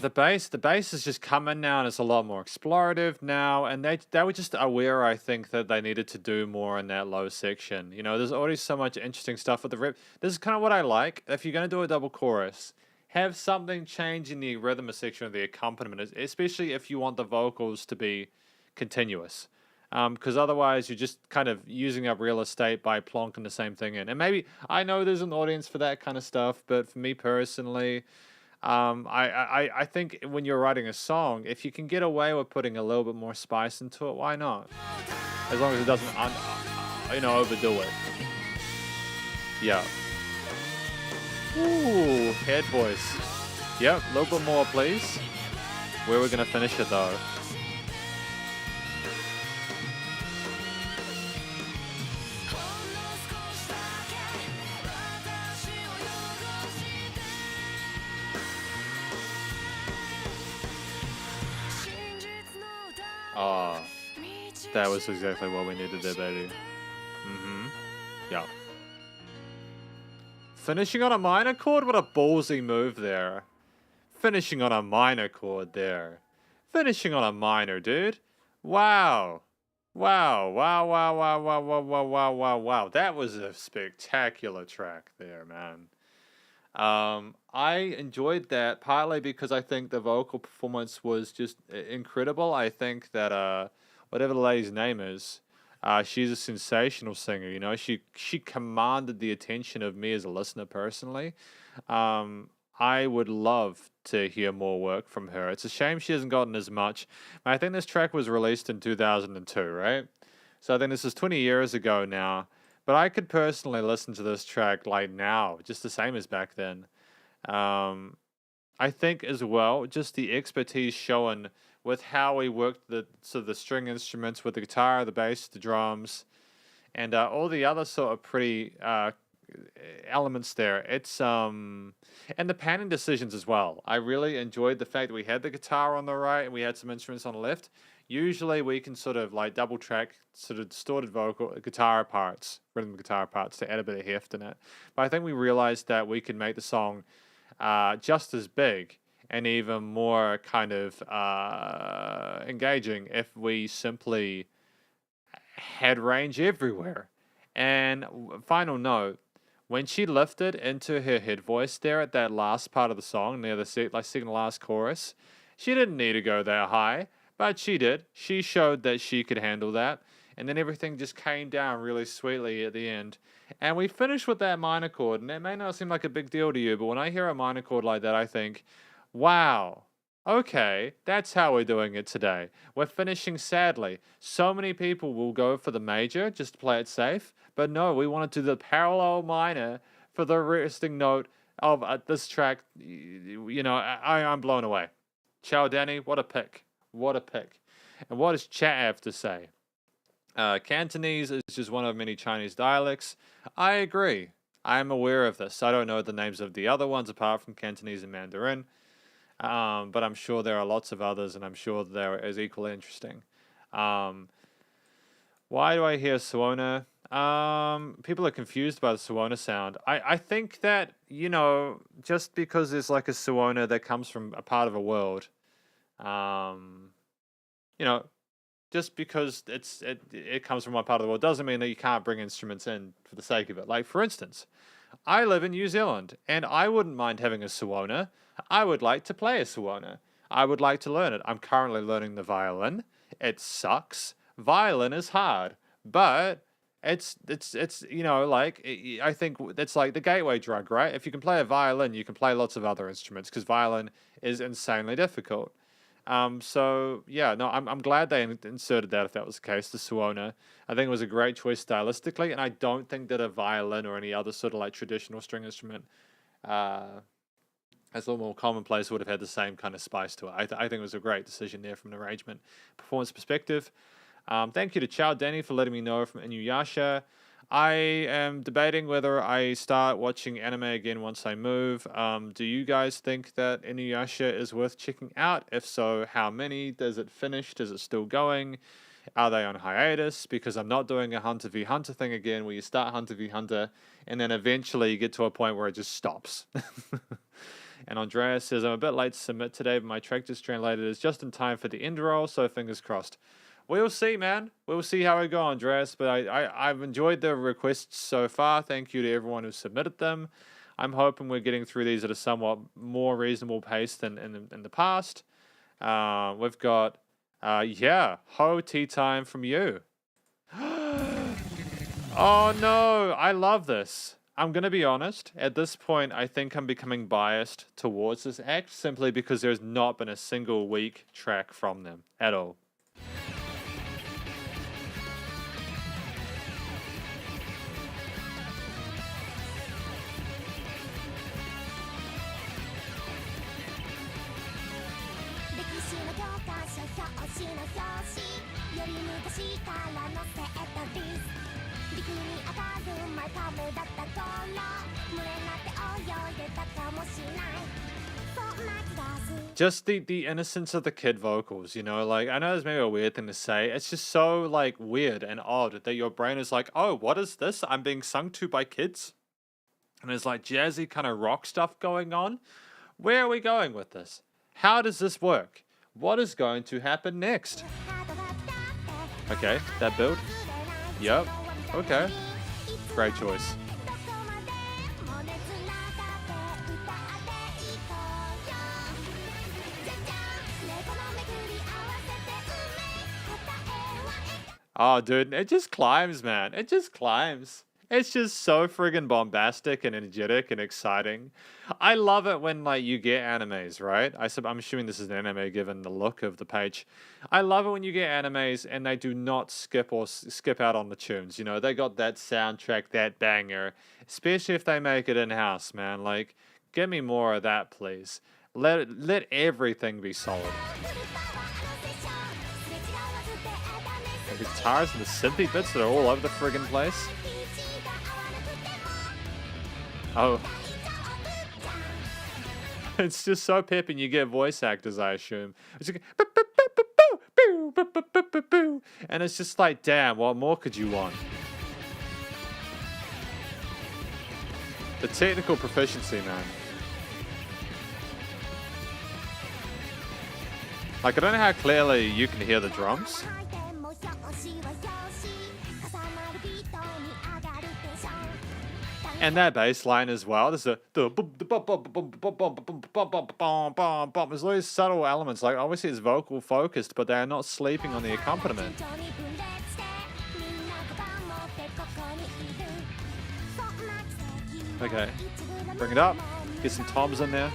The bass is just coming now, and it's a lot more explorative now. And they were just aware, I think, that they needed to do more in that low section. You know, there's already so much interesting stuff with the rip. This is kind of what I like. If you're gonna do a double chorus, have something change in the rhythm section of the accompaniment, especially if you want the vocals to be continuous. Because otherwise you're just kind of using up real estate by plonking the same thing in. And maybe I know there's an audience for that kind of stuff, but for me personally, I think when you're writing a song, if you can get away with putting a little bit more spice into it, why not? As long as it doesn't, overdo it. Yeah. Ooh, head voice. Yep, a little bit more, please. Where we're gonna finish it though. Oh, that was exactly what we needed there, baby. Yeah. Finishing on a minor chord? What a ballsy move there. Finishing on a minor chord there. Finishing on a minor, dude. Wow. Wow. Wow, wow, wow, wow, wow, wow, wow, wow, wow. That was a spectacular track there, man. I enjoyed that partly because I think the vocal performance was just incredible. I think that whatever the lady's name is, she's a sensational singer. You know, she commanded the attention of me as a listener personally. I would love to hear more work from her. It's a shame she hasn't gotten as much. I think this track was released in 2002, right? So I think this is 20 years ago now. But I could personally listen to this track like now, just the same as back then. I think as well, just the expertise shown with how we worked the string instruments with the guitar, the bass, the drums, and all the other sort of pretty elements there. It's and the panning decisions as well. I really enjoyed the fact that we had the guitar on the right and we had some instruments on the left. Usually we can sort of like double track sort of distorted vocal guitar parts, rhythm guitar parts to add a bit of heft in it. But I think we realized that we could make the song just as big and even more kind of engaging if we simply had range everywhere. And final note, when she lifted into her head voice there at that last part of the song, near the second last chorus, she didn't need to go that high. But she did. She showed that she could handle that. And then everything just came down really sweetly at the end. And we finished with that minor chord. And it may not seem like a big deal to you, but when I hear a minor chord like that, I think, wow, okay, that's how we're doing it today. We're finishing sadly. So many people will go for the major just to play it safe. But no, we want to do the parallel minor for the resting note of this track. You know, I'm blown away. Ciao, Danny. What a pick. What a pick. And what does chat have to say? Cantonese is just one of many Chinese dialects. I agree. I'm aware of this. I don't know the names of the other ones apart from Cantonese and Mandarin. But I'm sure there are lots of others, and I'm sure they're as equally interesting. Why do I hear Suona? People are confused by the Suona sound. I think that, you know, just because there's like a Suona that comes from a part of a world, you know, just because it comes from one part of the world doesn't mean that you can't bring instruments in for the sake of it. Like, for instance, I live in New Zealand, and I wouldn't mind having a Suona. I would like to play a Suona. I would like to learn it. I'm currently learning the violin. It sucks. Violin is hard, but it's you know, like I think it's like the gateway drug, right? If you can play a violin, you can play lots of other instruments because violin is insanely difficult. So yeah, no, I'm glad they inserted that if that was the case, the Suona. I think it was a great choice stylistically, and I don't think that a violin or any other sort of like traditional string instrument, as a little more commonplace, would have had the same kind of spice to it. I think it was a great decision there from an arrangement performance perspective. Thank you to Chow Danny for letting me know from Inuyasha. I am debating whether I start watching anime again once I move. Do you guys think that Inuyasha is worth checking out? If so, how many? Does it finish? Is it still going? Are they on hiatus? Because I'm not doing a Hunter v Hunter thing again where you start Hunter v Hunter and then eventually you get to a point where it just stops. And Andreas says, I'm a bit late to submit today, but my track just translated is just in time for the end roll, so fingers crossed. We'll see, man. We'll see how we go, Andreas. But I've enjoyed the requests so far. Thank you to everyone who submitted them. I'm hoping we're getting through these at a somewhat more reasonable pace than in the past. We've got, yeah, Ho Tea Time from you. Oh, no. I love this. I'm going to be honest. At this point, I think I'm becoming biased towards this act simply because there's not been a single weak track from them at all. Just the innocence of the kid vocals, you know, like I know it's maybe a weird thing to say. It's just so like weird and odd that your brain is like, oh, what is this? I'm being sung to by kids. And there's like jazzy kind of rock stuff going on. Where are we going with this? How does this work? What is going to happen next? Okay, that build. Yep. Okay. Great choice. Oh, dude, it just climbs, man. It just climbs. It's just so friggin' bombastic and energetic and exciting. I love it when like you get animes, right? I'm assuming this is an anime given the look of the page. I love it when you get animes and they do not skip out on the tunes. You know, they got that soundtrack, that banger, especially if they make it in-house, man. Like, give me more of that, please. Let everything be solid. The guitars and the synthy bits that are all over the friggin' place. Oh. It's just so pep and you get voice actors, I assume. It's like, and it's just like, damn, what more could you want? The technical proficiency, man. Like, I don't know how clearly you can hear the drums. And that bass line as well. There's there's all these subtle elements. Like obviously it's vocal focused, but they are not sleeping on the accompaniment. Okay, bring it up. Get some toms in there.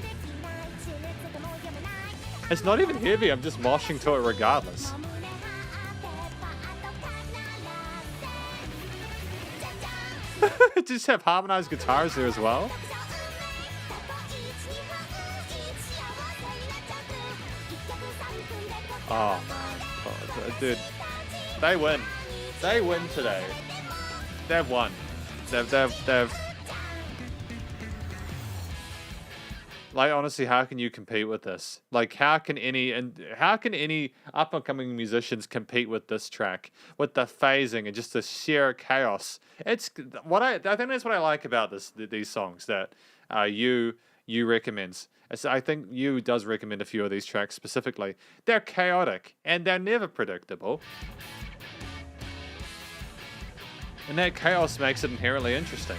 It's not even heavy. I'm just moshing to it regardless. Just have harmonized guitars there as well. Oh man, oh, dude, they win. They win today. They've won. They've. Like honestly, how can you compete with this? Like how can any up and coming musicians compete with this track with the phasing and just the sheer chaos? It's what I think that's what I like about these songs that you recommends. I think you does recommend a few of these tracks specifically. They're chaotic and they're never predictable, and that chaos makes it inherently interesting.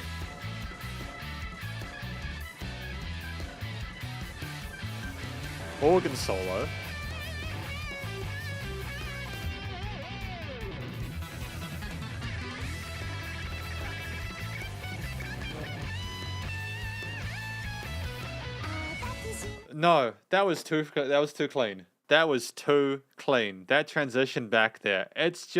Organ solo. No, that was too clean. That was too clean. That transition back there. It's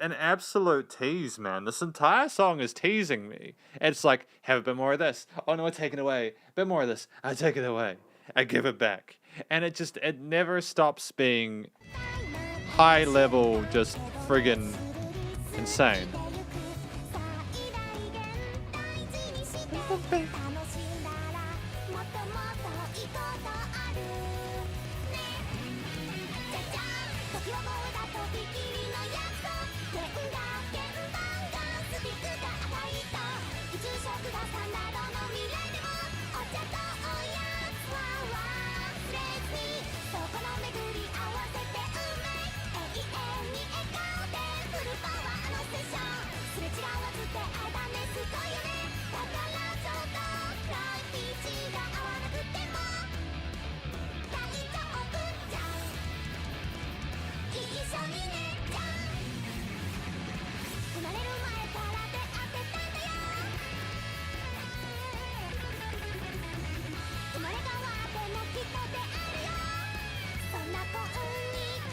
an absolute tease, man. This entire song is teasing me. It's like, have a bit more of this. Oh no, I take it away. A bit more of this. I take it away. I give it back. And it never stops being high level, just friggin' insane.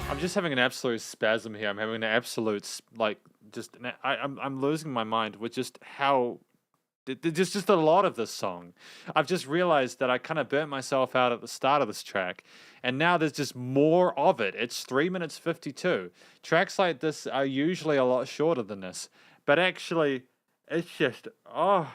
I'm just having an absolute spasm here. I'm having an absolute I'm losing my mind with just how there's just a lot of this song. I've just realized that I kind of burnt myself out at the start of this track, and now there's just more of it. It's 3 minutes 52. Tracks like this are usually a lot shorter than this, but actually, it's just oh.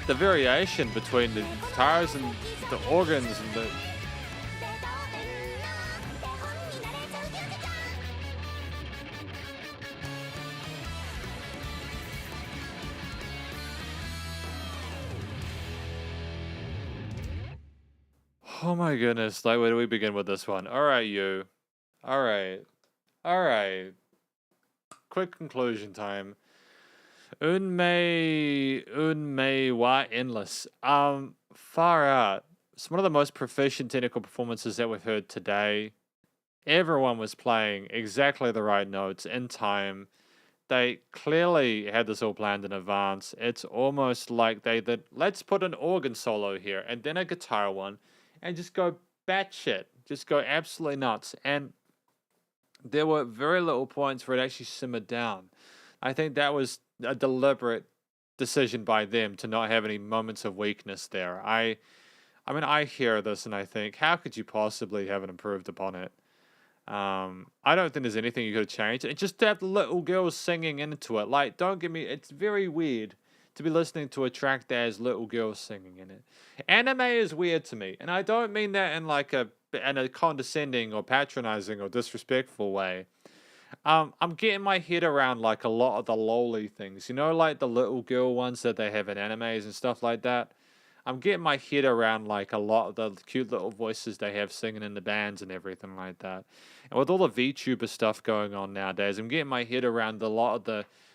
The variation between the guitars and the organs and the... Oh my goodness, like where do we begin with this one? Alright, you. Alright. Quick conclusion time. Unmei wa endless. Far out. It's one of the most proficient technical performances that we've heard today. Everyone was playing exactly the right notes in time. They clearly had this all planned in advance. It's almost like they did, let's put an organ solo here and then a guitar one and just go batshit. Just go absolutely nuts. And there were very little points where it actually simmered down. I think that was a deliberate decision by them to not have any moments of weakness there. I mean, I hear this and I think, how could you possibly have improved upon it? I don't think there's anything you could have changed. It's just that little girl singing into it. Like, don't get me, it's very weird to be listening to a track that has little girls singing in it. Anime is weird to me, and I don't mean that in like a condescending or patronizing or disrespectful way. I'm getting my head around like a lot of the lowly things, you know, like the little girl ones that they have in animes and stuff like that. I'm getting my head around like a lot of the cute little voices they have singing in the bands and everything like that. And with all the VTuber stuff going on nowadays, I'm getting my head around a lot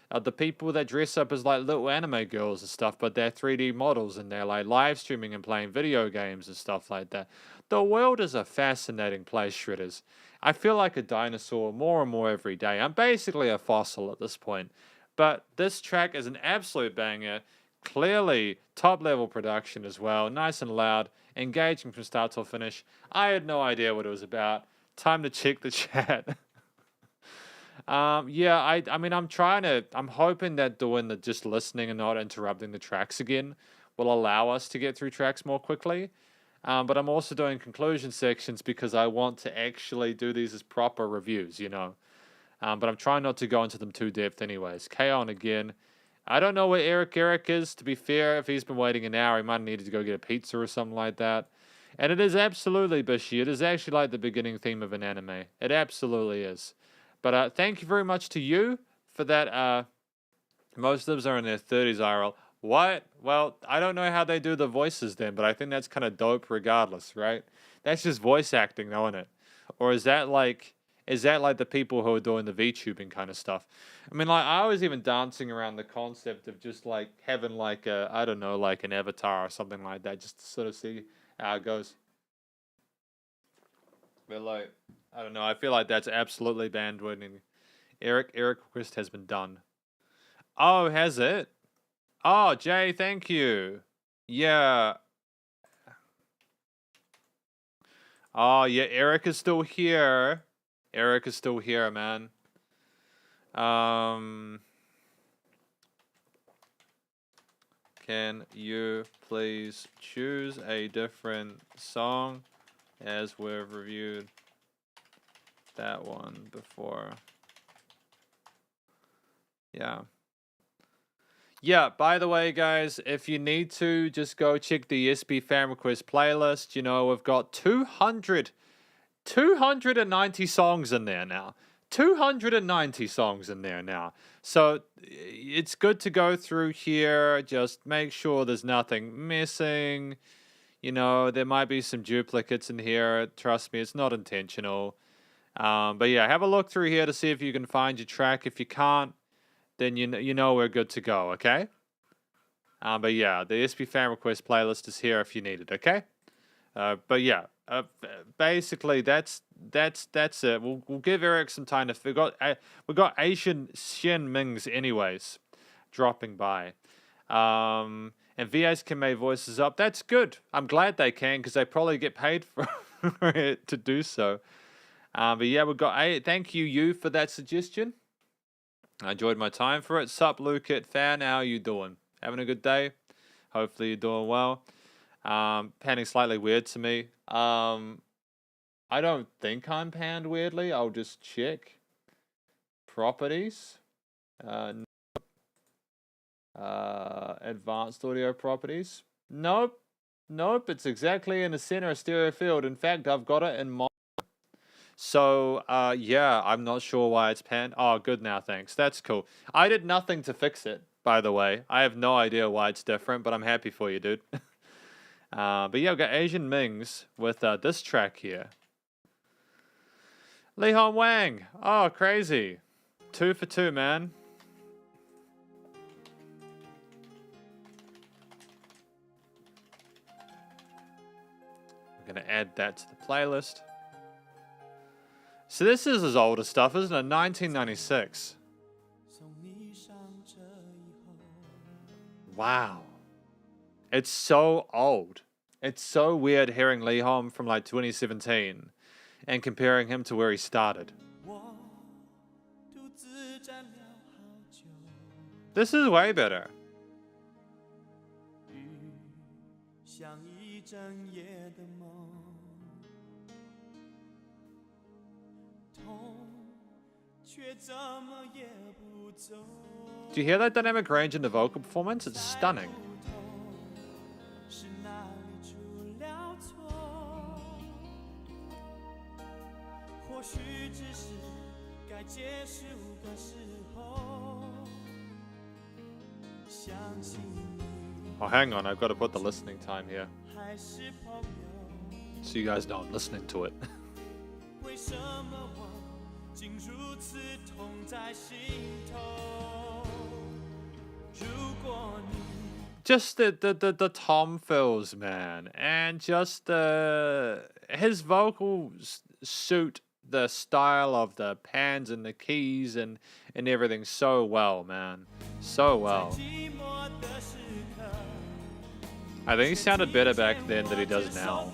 of the people that dress up as like little anime girls and stuff, but they're 3D models and they're like live streaming and playing video games and stuff like that. The world is a fascinating place, Shredders. I feel like a dinosaur more and more every day. I'm basically a fossil at this point. But this track is an absolute banger. Clearly top level production as well. Nice and loud. Engaging from start till finish. I had no idea what it was about. Time to check the chat. Yeah, I mean, I'm hoping that doing the just listening and not interrupting the tracks again will allow us to get through tracks more quickly. But I'm also doing conclusion sections because I want to actually do these as proper reviews, you know. But I'm trying not to go into them too depth anyways. K-On again. I don't know where Eric is, to be fair. If he's been waiting an hour, he might have needed to go get a pizza or something like that. And it is absolutely Bishi. It is actually like the beginning theme of an anime. It absolutely is. But thank you very much to you for that. Most of them are in their 30s, IRL. What? Well, I don't know how they do the voices then, but I think that's kind of dope regardless, right? That's just voice acting, though, isn't it? Or is that like the people who are doing the VTubing kind of stuff? I mean, like, I was even dancing around the concept of just like having like a, I don't know, like an avatar or something like that, just to sort of see how it goes. But like, I don't know, I feel like that's absolutely bandwidth. Eric request has been done. Oh, has it? Oh, Jay, thank you. Yeah. Oh, yeah, Eric is still here. Eric is still here, man. Can you please choose a different song as we've reviewed that one before? Yeah. Yeah, by the way, guys, if you need to, just go check the SP Fan Request playlist. You know, we've got 290 songs in there now. 290 songs in there now. So it's good to go through here. Just make sure there's nothing missing. You know, there might be some duplicates in here. Trust me, it's not intentional. But yeah, have a look through here to see if you can find your track. If you can't, then you know we're good to go, okay? But yeah, the SP Fan Request playlist is here if you need it, okay? But yeah, basically that's it. We'll give Eric some time to. We got Asian Shen Mings anyways, dropping by, and VAs can make voices up. That's good. I'm glad they can because they probably get paid for it to do so. But yeah, we got thank you for that suggestion. I enjoyed my time for it. Sup, Luke fan, how you doing? Having a good day? Hopefully you're doing well. Panning slightly weird to me. I don't think I'm panned weirdly. I'll just check. Properties. Advanced audio properties. Nope. Nope, it's exactly in the center of stereo field. In fact, I've got it in my... So, yeah, I'm not sure why it's panned. Oh, good now, thanks. That's cool. I did nothing to fix it, by the way. I have no idea why it's different, but I'm happy for you, dude. But yeah, we've got Asian Mings with this track here. Wang. Oh, crazy. 2 for 2, man. I'm going to add that to the playlist. So this is his older stuff, isn't it? 1996. Wow. It's so old. It's so weird hearing Lee Hom from like 2017 and comparing him to where he started. This is way better. Do you hear that dynamic range in the vocal performance? It's stunning. Oh, hang on, I've got to put the listening time here. So you guys know I'm listening to it. Just the tom fills, man, and just his vocals suit the style of the pans and the keys and everything so well, man, so well. I think he sounded better back then than he does now.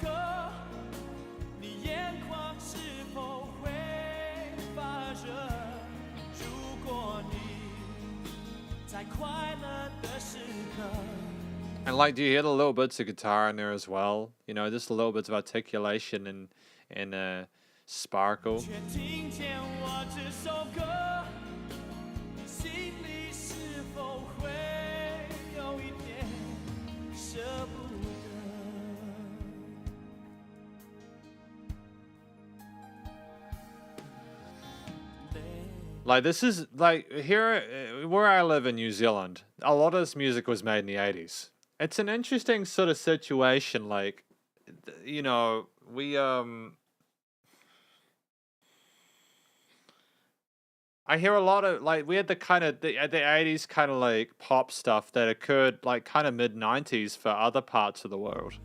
And like, do you hear the little bits of guitar in there as well? You know, just a little bits of articulation and sparkle. Like, this is, like, here, where I live in New Zealand, a lot of this music was made in the 80s. It's an interesting sort of situation, like, you know, we, I hear a lot of, like, we had the kind of, the 80s kind of, like, pop stuff that occurred, like, kind of mid-90s for other parts of the world.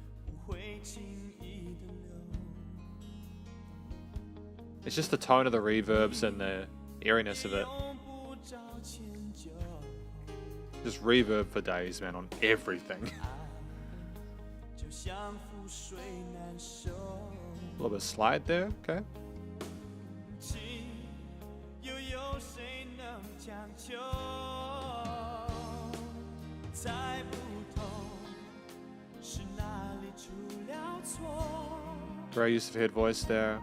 It's just the tone of the reverbs and the eeriness of it. Just reverb for days, man, on everything. A little bit of slide there, okay. Great use of head voice there.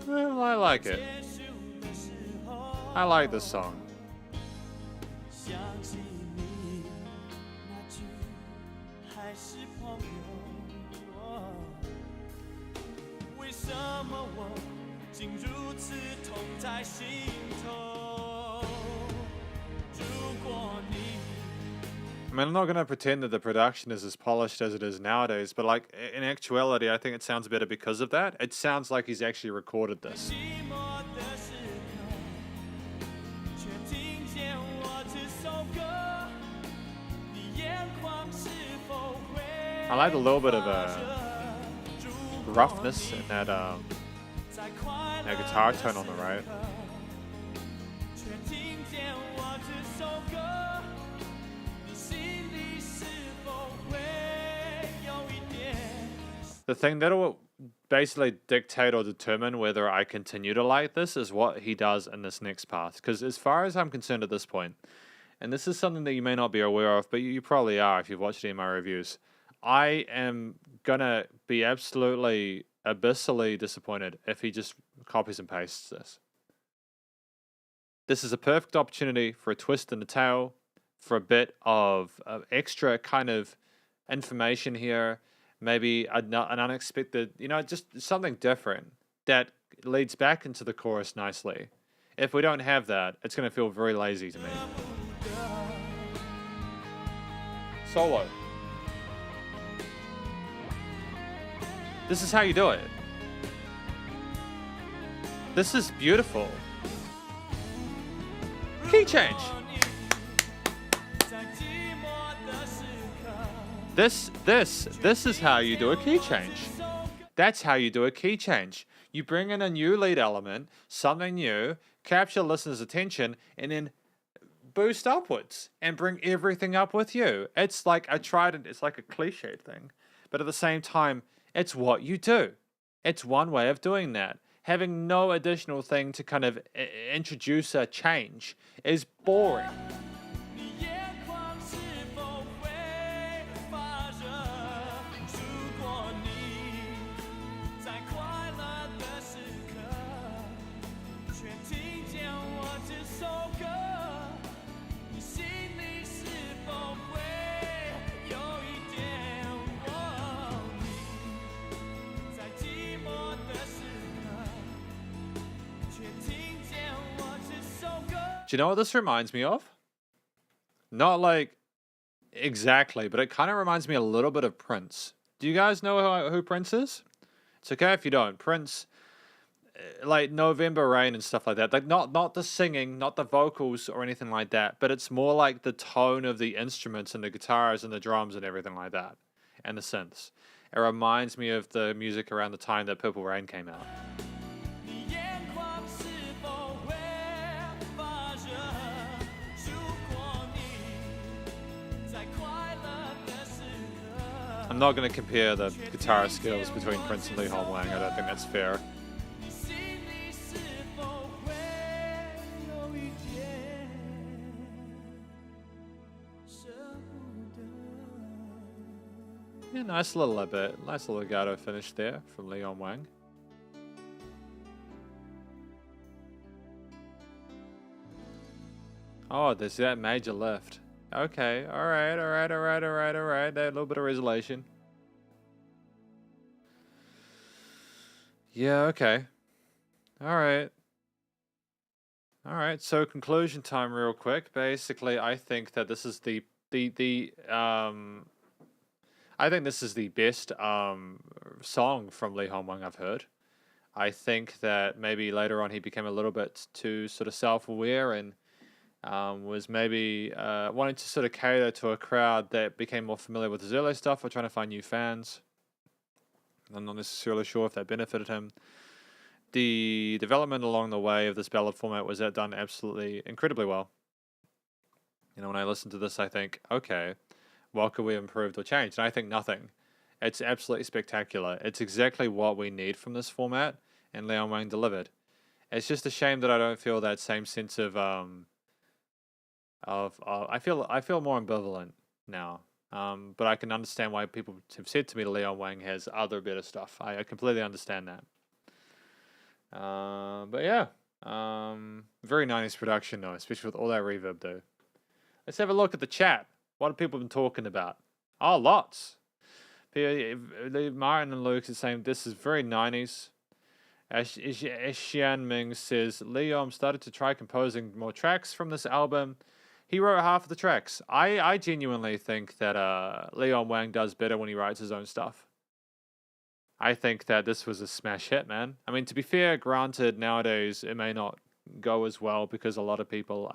Well, I like it. I like this song. I mean, I'm not going to pretend that the production is as polished as it is nowadays, but like in actuality, I think it sounds better because of that. It sounds like he's actually recorded this. I like a little bit of a roughness in that guitar tone on the right. The thing that'll basically dictate or determine whether I continue to like this is what he does in this next part. Because as far as I'm concerned at this point, and this is something that you may not be aware of, but you probably are if you've watched any of my reviews, I am gonna be absolutely abyssally disappointed if he just copies and pastes this. This is a perfect opportunity for a twist in the tale, for a bit of extra kind of information here, maybe an unexpected, you know, just something different that leads back into the chorus nicely. If we don't have that, it's going to feel very lazy to me. Solo. This is how you do it. This is beautiful. Key change. This is how you do a key change. That's how you do a key change. You bring in a new lead element, something new, capture the listener's attention, and then boost upwards and bring everything up with you. It's like it's like a cliched thing, but at the same time, it's what you do. It's one way of doing that. Having no additional thing to kind of introduce a change is boring. Do you know what this reminds me of? Not like exactly, but it kind of reminds me a little bit of Prince. Do you guys know who Prince is? It's okay if you don't. Prince, like November Rain and stuff like that. Like not the singing, not the vocals or anything like that, but it's more like the tone of the instruments and the guitars and the drums and everything like that, and the synths. It reminds me of the music around the time that Purple Rain came out. I'm not going to compare the guitar skills between Prince and Huang. I don't think that's fair. Yeah, nice little legato finish there from Wang. Oh, there's that major lift. Okay, alright. That little bit of resolution. Yeah, okay. Alright, so conclusion time real quick. Basically, I think that this is I think this is the best song from Wang I've heard. I think that maybe later on he became a little bit too sort of self-aware and was maybe wanting to sort of cater to a crowd that became more familiar with his earlier stuff or trying to find new fans. I'm not necessarily sure if that benefited him. The development along the way of this ballad format was done absolutely incredibly well. You know, when I listen to this, I think, okay, what could we improve or change? And I think nothing. It's absolutely spectacular. It's exactly what we need from this format, and Wang delivered. It's just a shame that I don't feel that same sense of I feel more ambivalent now. But I can understand why people have said to me Wang has other better stuff. I completely understand that. But yeah, very 90s production though, especially with all that reverb though. Let's have a look at the chat. What have people been talking about? Oh, lots. Martin and Luke are saying this is very 90s. Xian Ming says Liam started to try composing more tracks from this album. He wrote half of the tracks. I genuinely think that Leon Wang does better when he writes his own stuff. I think that this was a smash hit, man. I mean, to be fair, granted, nowadays it may not go as well because a lot of people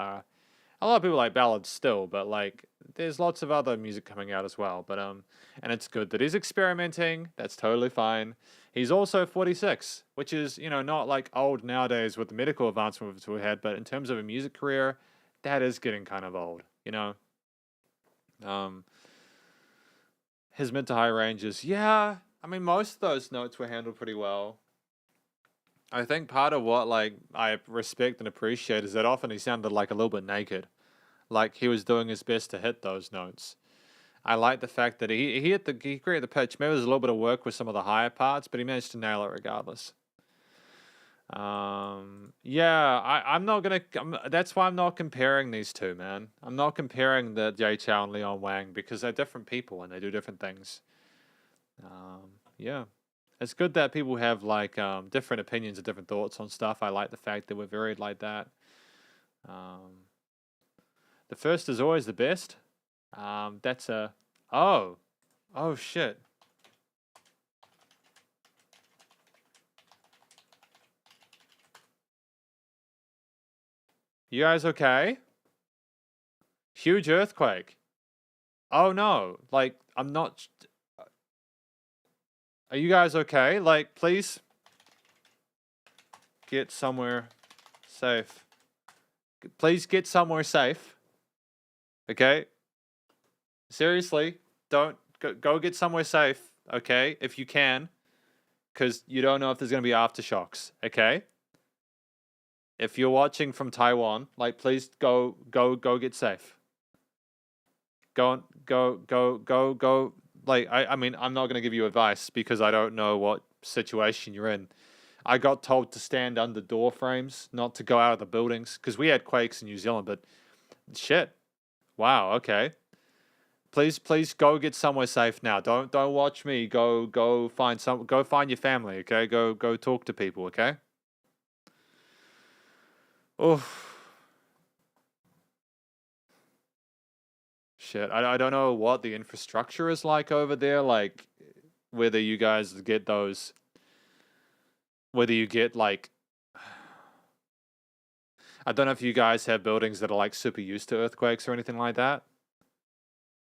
like ballads still, but like there's lots of other music coming out as well. But and it's good that he's experimenting. That's totally fine. He's also 46, which is, you know, not like old nowadays with the medical advancements we had, but in terms of a music career, that is getting kind of old, you know. His mid to high ranges, yeah. I mean, most of those notes were handled pretty well. I think part of what like I respect and appreciate is that often he sounded like a little bit naked, like he was doing his best to hit those notes. I like the fact that he created the pitch. Maybe there's a little bit of work with some of the higher parts, but he managed to nail it regardless. Yeah, I'm not gonna. That's why I'm not comparing these two, man. I'm not comparing the Jay Chou and Leon Wang because they're different people and they do different things. Yeah, it's good that people have like different opinions and different thoughts on stuff. I like the fact that we're varied like that. The first is always the best. That's a oh shit. You guys okay? Huge earthquake. Oh no, like I'm not. Are you guys okay? Like, please get somewhere safe. Please get somewhere safe. Okay? Seriously, don't go get somewhere safe, okay? If you can, because you don't know if there's going to be aftershocks, okay? If you're watching from Taiwan, like, please go get safe. Go. Like, I mean, I'm not going to give you advice because I don't know what situation you're in. I got told to stand under door frames, not to go out of the buildings, because we had quakes in New Zealand, but shit. Wow, okay. Please go get somewhere safe now. Don't watch me. Go find your family, okay? Go talk to people, okay? Oof. Shit, I don't know what the infrastructure is like over there, like whether you guys get those, whether you get like, I don't know if you guys have buildings that are like super used to earthquakes or anything like that.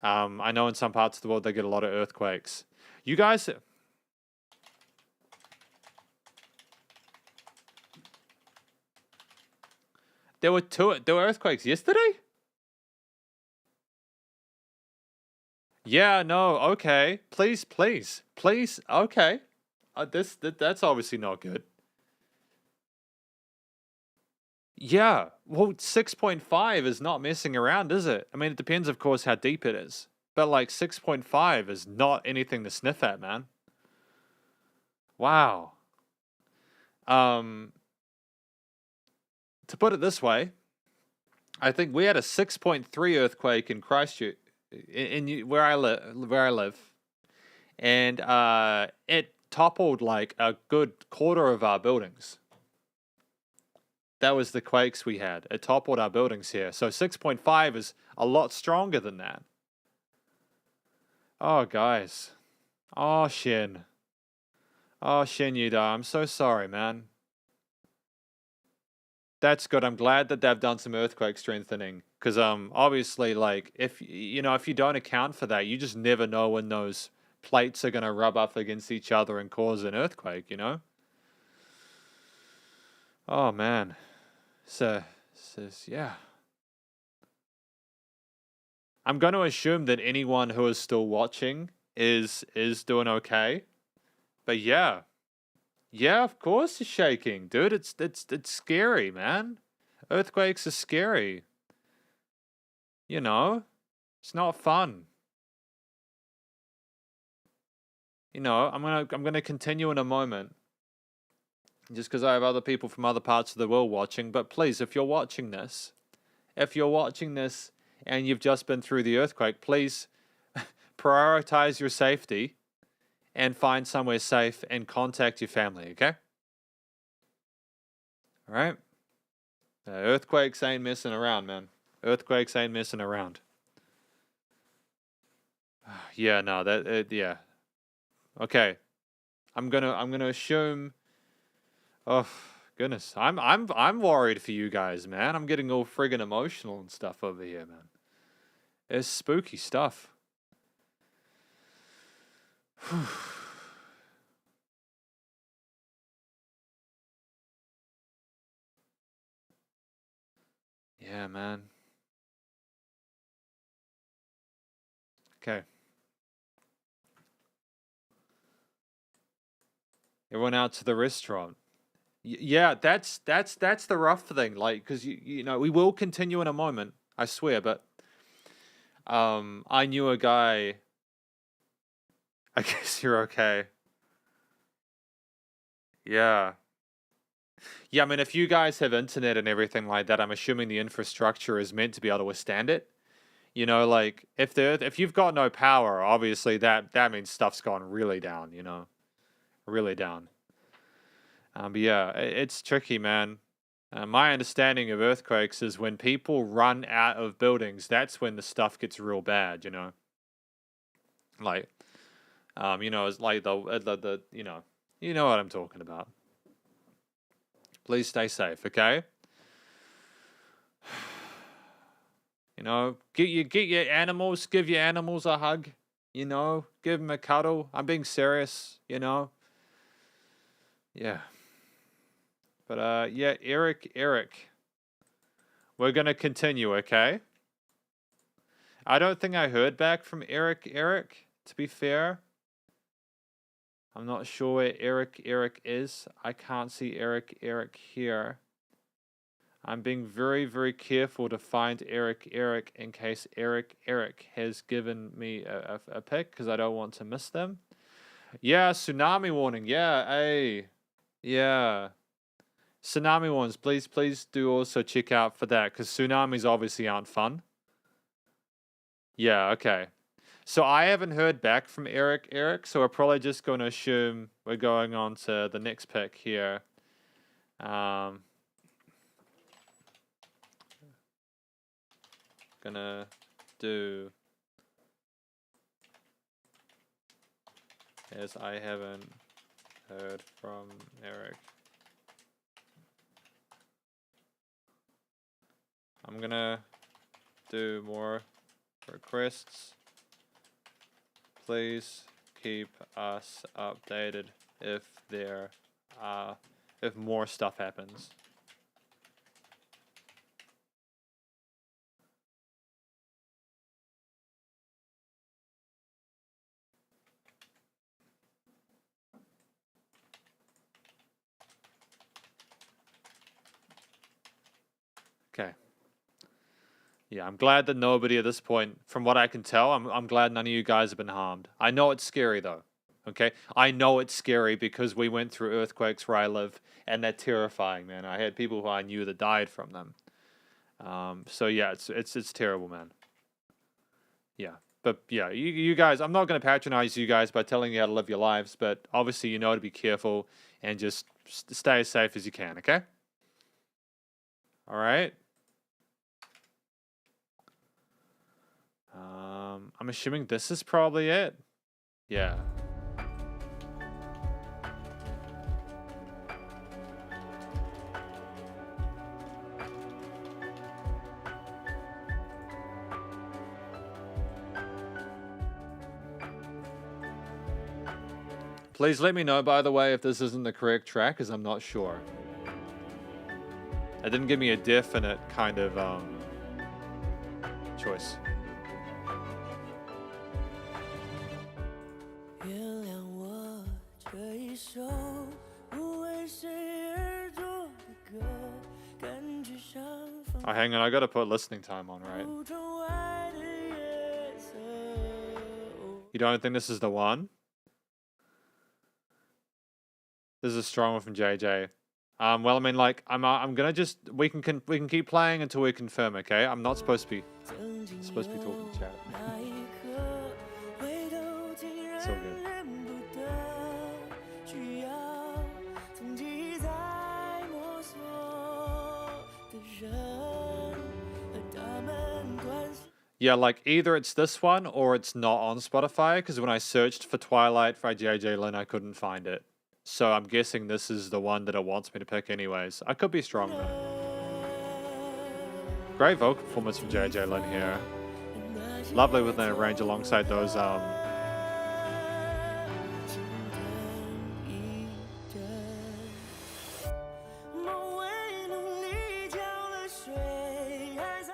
I know in some parts of the world they get a lot of earthquakes. You guys, there were earthquakes yesterday? Yeah, no, okay. Please. Okay. That's obviously not good. Yeah, well, 6.5 is not messing around, is it? I mean, it depends, of course, how deep it is. But like 6.5 is not anything to sniff at, man. Wow. To put it this way, I think we had a 6.3 earthquake in Christchurch, where I live, and it toppled like a good quarter of our buildings. That was the quakes we had. It toppled our buildings here. So 6.5 is a lot stronger than that. Oh, guys. Oh, Shin. Oh, Shin Yuda, I'm so sorry, man. That's good. I'm glad that they've done some earthquake strengthening. Because obviously, like, if you don't account for that, you just never know when those plates are going to rub up against each other and cause an earthquake, you know? Oh, man. So yeah. I'm going to assume that anyone who is still watching is doing okay. But yeah. Yeah, of course it's shaking, dude. It's scary, man. Earthquakes are scary. You know, it's not fun. You know, I'm gonna continue in a moment. Just because I have other people from other parts of the world watching, but please, if you're watching this and you've just been through the earthquake, please prioritize your safety and find somewhere safe and contact your family, okay? All right? Earthquakes ain't messing around, man. Earthquakes ain't messing around. Yeah, no, yeah. Okay. I'm gonna assume. Oh goodness, I'm worried for you guys, man. I'm getting all friggin' emotional and stuff over here, man. It's spooky stuff. Yeah, man. Okay. Everyone out to the restaurant. Yeah, that's the rough thing. Like, because you know, we will continue in a moment. I swear, but I knew a guy. I guess you're okay. Yeah. Yeah, I mean, if you guys have internet and everything like that, I'm assuming the infrastructure is meant to be able to withstand it. You know, like if you've got no power, obviously that means stuff's gone really down. You know, really down. But yeah, it's tricky, man. My understanding of earthquakes is when people run out of buildings, that's when the stuff gets real bad. You know, like, you know, it's like the you know what I'm talking about. Please stay safe, okay? You know, get your animals, give your animals a hug. You know, give them a cuddle. I'm being serious. You know. Yeah. But yeah, Eric, we're gonna continue, okay? I don't think I heard back from Eric. To be fair, I'm not sure where Eric is. I can't see Eric here. I'm being very, very careful to find Eric in case Eric has given me a pick because I don't want to miss them. Yeah, tsunami warning. Yeah, hey. Yeah. Tsunami warnings. Please do also check out for that because tsunamis obviously aren't fun. Yeah, okay. So I haven't heard back from Eric, so we're probably just going to assume we're going on to the next pick here. Gonna do as I haven't heard from Eric. I'm gonna do more requests. Please keep us updated if more stuff happens. Okay. Yeah, I'm glad that nobody at this point, from what I can tell, I'm glad none of you guys have been harmed. I know it's scary though. Okay? I know it's scary because we went through earthquakes where I live and they're terrifying, man. I had people who I knew that died from them. So yeah, it's terrible, man. Yeah. But yeah, you guys, I'm not going to patronize you guys by telling you how to live your lives, but obviously you know to be careful and just stay as safe as you can, okay? All right? I'm assuming this is probably it. Yeah. Please let me know, by the way, if this isn't the correct track, because I'm not sure. It didn't give me a definite kind of choice. Oh, hang on, I gotta put listening time on, right? You don't think this is the one? This is a strong one from JJ. Well, I mean, like, I'm gonna just we can keep playing until we confirm, okay? I'm not supposed to be talking to chat. It's all good. Yeah, like either it's this one or it's not on Spotify, because when I searched for Twilight by JJ Lin, I couldn't find it. So I'm guessing this is the one that it wants me to pick anyways. I could be strong though. Great vocal performance from JJ Lin here. Lovely with the range alongside those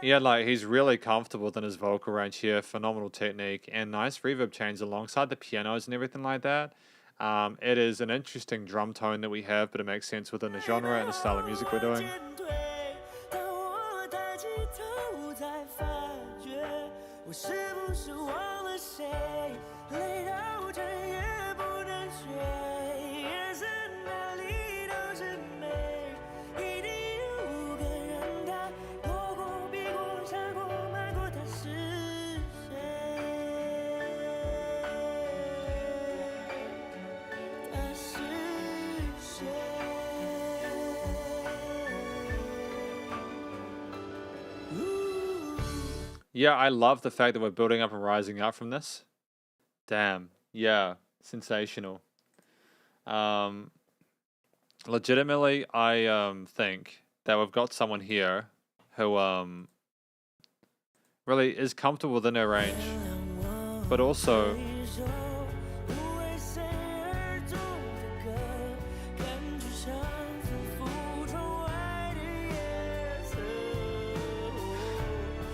yeah, like he's really comfortable within his vocal range here. Phenomenal technique and nice reverb change alongside the pianos and everything like that. It is an interesting drum tone that we have, but it makes sense within the genre and the style of music we're doing. Yeah, I love the fact that we're building up and rising up from this. Damn. Yeah, sensational. Legitimately, I think that we've got someone here who really is comfortable within her range, but also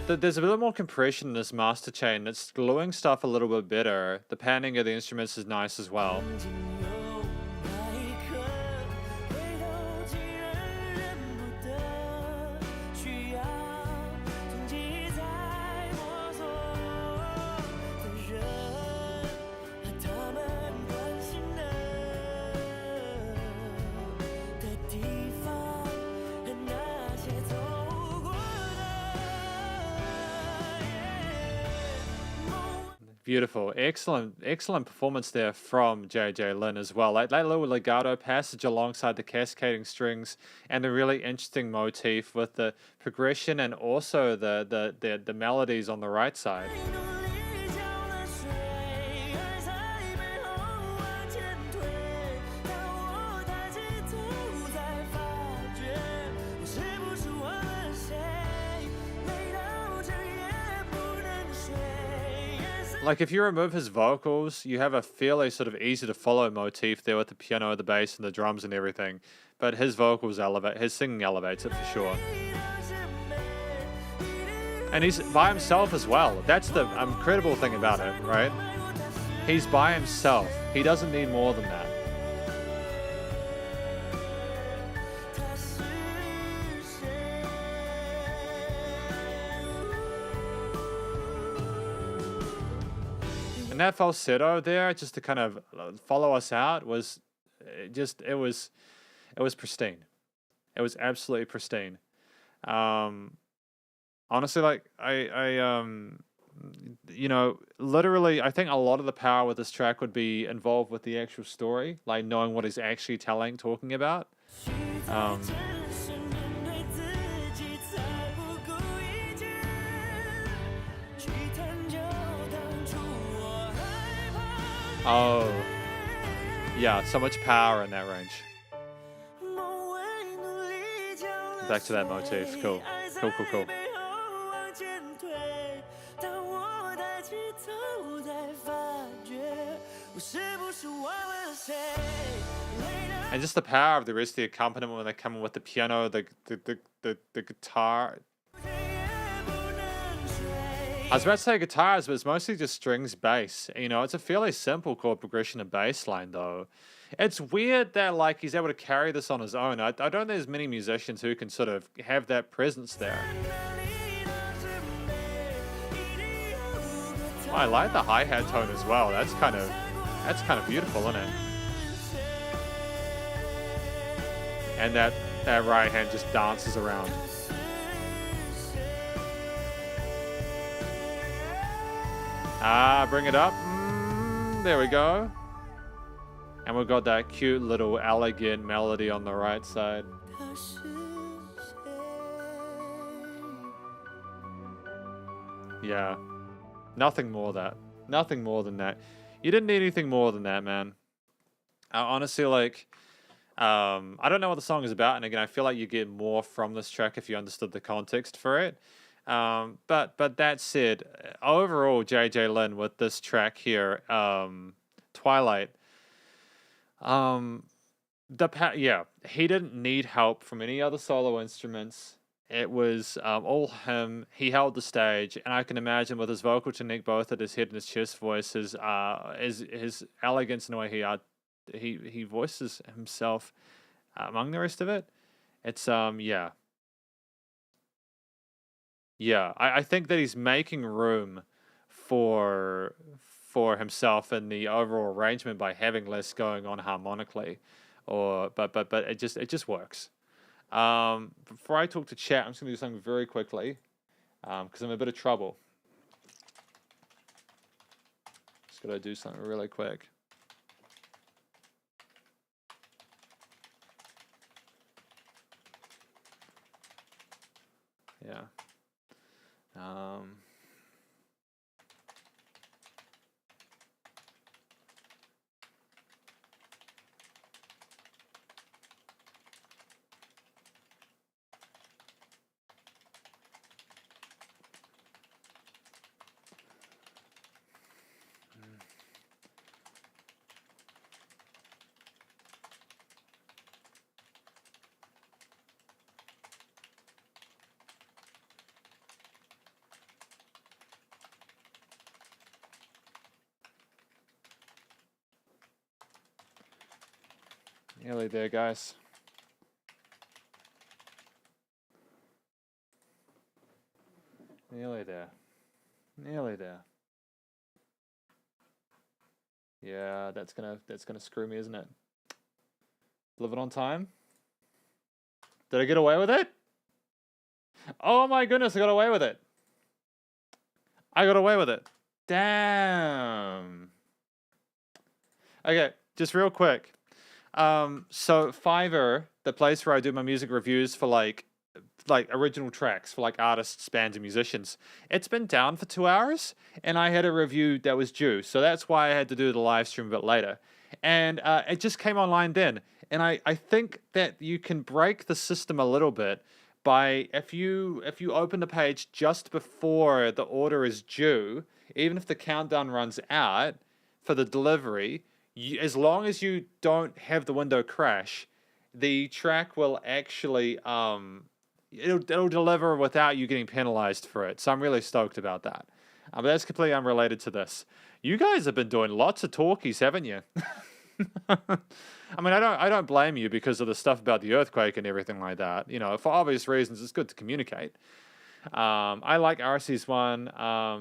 there's a bit more compression in this master chain. It's gluing stuff a little bit better. The panning of the instruments is nice as well. Beautiful. Excellent performance there from JJ Lin as well. Like that little legato passage alongside the cascading strings and the really interesting motif with the progression and also the melodies on the right side. Like if you remove his vocals, you have a fairly sort of easy to follow motif there with the piano, the bass, and the drums and everything. But his vocals his singing elevates it for sure. And he's by himself as well. That's the incredible thing about it, right? He's by himself. He doesn't need more than that. And that falsetto there, just to kind of follow us out, was it was pristine. It was absolutely pristine. Honestly, like you know, literally, I think a lot of the power with this track would be involved with the actual story, like knowing what he's actually talking about. Oh, yeah, so much power in that range. Back to that motif. Cool. And just the power of the rest of the accompaniment when they come in with the piano, the guitar. I was about to say guitars, but it's mostly just strings, bass. You know, it's a fairly simple chord progression of bass line, though. It's weird that like he's able to carry this on his own. I don't think there's many musicians who can sort of have that presence there. Oh, I like the hi-hat tone as well. That's kind of beautiful, isn't it? And that right hand just dances around. Ah, bring it up. There we go. And we've got that cute little elegant melody on the right side. Yeah. Nothing more that. Nothing more than that. You didn't need anything more than that, man. Honestly, like, I don't know what the song is about, and again, I feel like you get more from this track if you understood the context for it. But that said, overall, JJ Lin with this track here, Twilight, yeah, he didn't need help from any other solo instruments. It was all him. He held the stage, and I can imagine with his vocal technique, both at his head and his chest voice, his elegance in the way he voices himself among the rest of it. It's yeah. I think that he's making room for himself in the overall arrangement by having less going on harmonically, but it just works. Before I talk to chat, I'm just gonna do something very quickly, because I'm in a bit of trouble. Just gotta do something really quick. Yeah. Nearly there, guys. Nearly there. Nearly there. Yeah, that's gonna screw me, isn't it? Delivered on time. Did I get away with it? Oh my goodness, I got away with it. I got away with it. Damn. Okay, just real quick. So Fiverr, the place where I do my music reviews for like original tracks for like artists, bands, and musicians, it's been down for 2 hours, and I had a review that was due, so that's why I had to do the live stream a bit later, and it just came online then, and I think that you can break the system a little bit by if you open the page just before the order is due, even if the countdown runs out for the delivery. As long as you don't have the window crash, the track will actually it'll deliver without you getting penalized for it. So I'm really stoked about that. But that's completely unrelated to this. You guys have been doing lots of talkies, haven't you? I mean, I don't blame you because of the stuff about the earthquake and everything like that. You know, for obvious reasons, it's good to communicate. I like RC's one.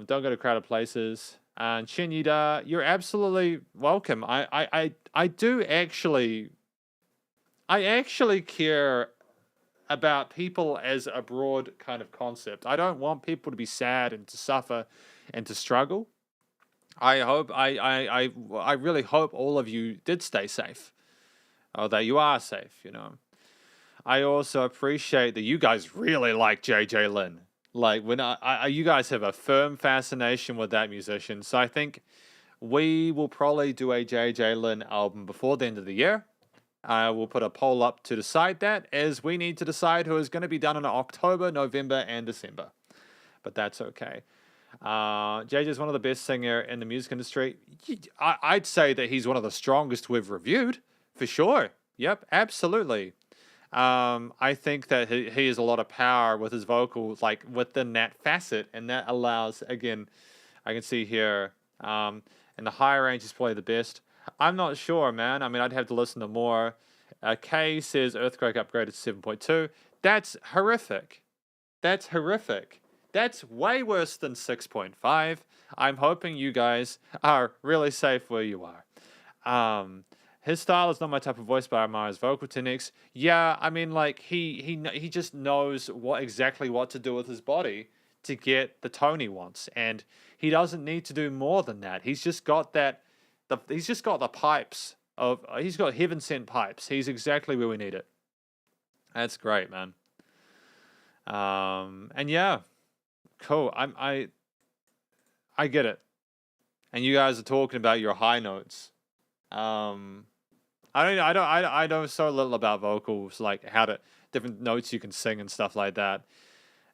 Don't go to crowded places. And Shinyida, you're absolutely welcome. I actually care about people as a broad kind of concept. I don't want people to be sad and to suffer and to struggle. I really hope all of you did stay safe, or that you are safe, you know. I also appreciate that you guys really like JJ Lin. Like, when you guys have a firm fascination with that musician. So I think we will probably do a JJ Lin album before the end of the year. We'll put a poll up to decide that, as we need to decide who is going to be done in October, November, and December. But that's okay. JJ is one of the best singer in the music industry. I'd say that he's one of the strongest we've reviewed, for sure. Yep, absolutely. I think that he has a lot of power with his vocals, like within that facet, and that allows, again, I can see here, in the higher range is probably the best. I'm not sure, man. I mean, I'd have to listen to more. Kay says Earthquake upgraded to 7.2. That's horrific. That's horrific. That's way worse than 6.5. I'm hoping you guys are really safe where you are. His style is not my type of voice, but I admire his vocal techniques. Yeah, I mean, like he just knows exactly what to do with his body to get the tone he wants, and he doesn't need to do more than that. He's just got that. He's just got the pipes of. He's got heaven sent pipes. He's exactly where we need it. That's great, man. And yeah, cool. I get it. And you guys are talking about your high notes. I know so little about vocals, like how to different notes you can sing and stuff like that.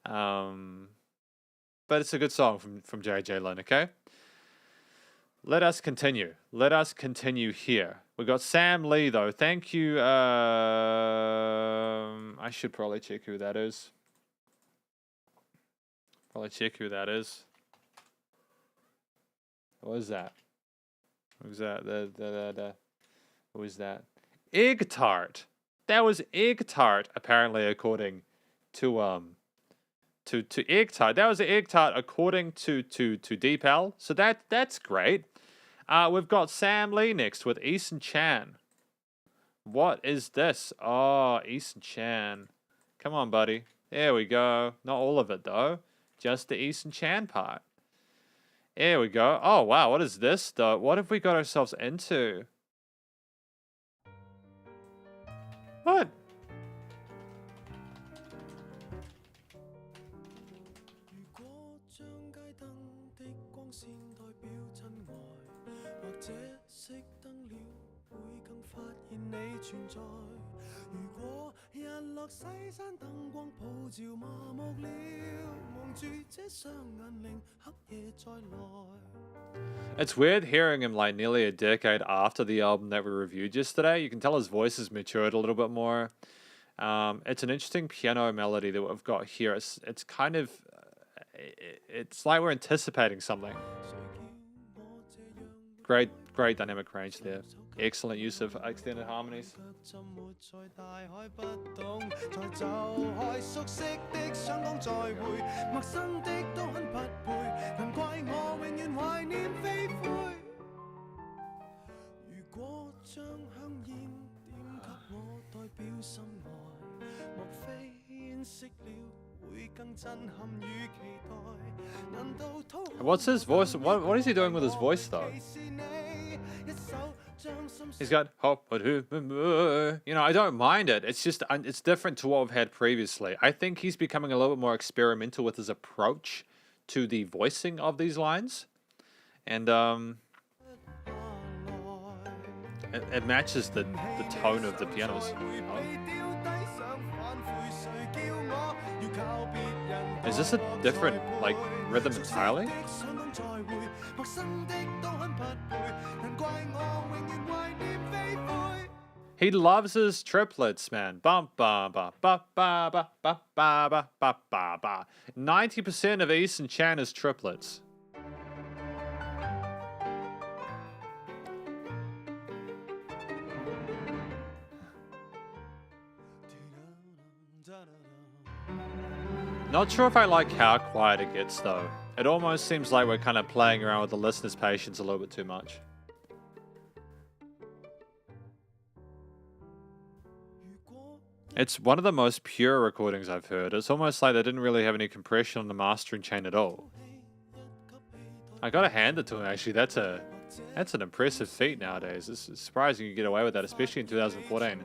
But it's a good song from JJ Lin, okay? Let us continue. Let us continue here. We got Sam Lee though. Thank you. I should probably check who that is. Probably check who that is. What is that? Who's that? Who is that? Egg Tart. That was Egg Tart, apparently, according to Egg Tart. That was an Egg Tart according to Deepal. So that's great. We've got Sam Lee next with Eason Chan. What is this? Oh, Eason Chan. Come on, buddy. There we go. Not all of it though. Just the Eason Chan part. There we go. Oh wow, what is this though? What have we got ourselves into? What? It's weird hearing him like nearly a decade after the album that we reviewed yesterday. You can tell his voice has matured a little bit more. It's an interesting piano melody that we've got here. It's kind of, it's like we're anticipating something. Great dynamic range there. Excellent use of extended harmonies. What's his voice? What is he doing with his voice though? He's got you know, I don't mind it. It's just it's different to what we've had previously. I think he's becoming a little bit more experimental with his approach to the voicing of these lines, and it matches the tone of the pianos. Is this a different like rhythm entirely? He loves his triplets, man. 90% of Eason Chan is triplets. Not sure if I like how quiet it gets though. It almost seems like we're kind of playing around with the listener's patience a little bit too much. It's one of the most pure recordings I've heard. It's almost like they didn't really have any compression on the mastering chain at all. I gotta hand it to him actually. That's an impressive feat nowadays. It's surprising you get away with that, especially in 2014.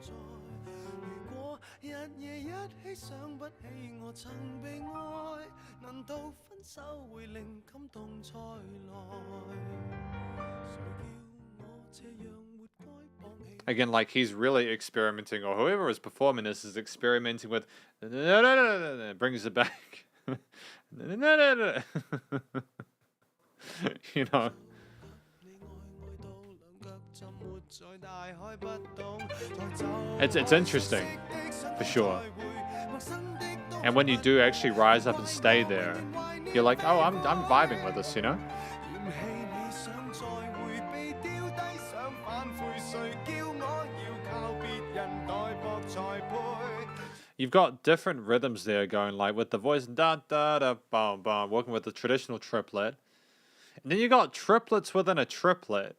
Again, like he's really experimenting, or whoever is performing this is experimenting with brings it back. You know. It's interesting, for sure. And when you do actually rise up and stay there, you're like, oh, I'm vibing with this, you know? You've got different rhythms there going, like with the voice, da da da, bum bum, working with the traditional triplet. And then you got triplets within a triplet.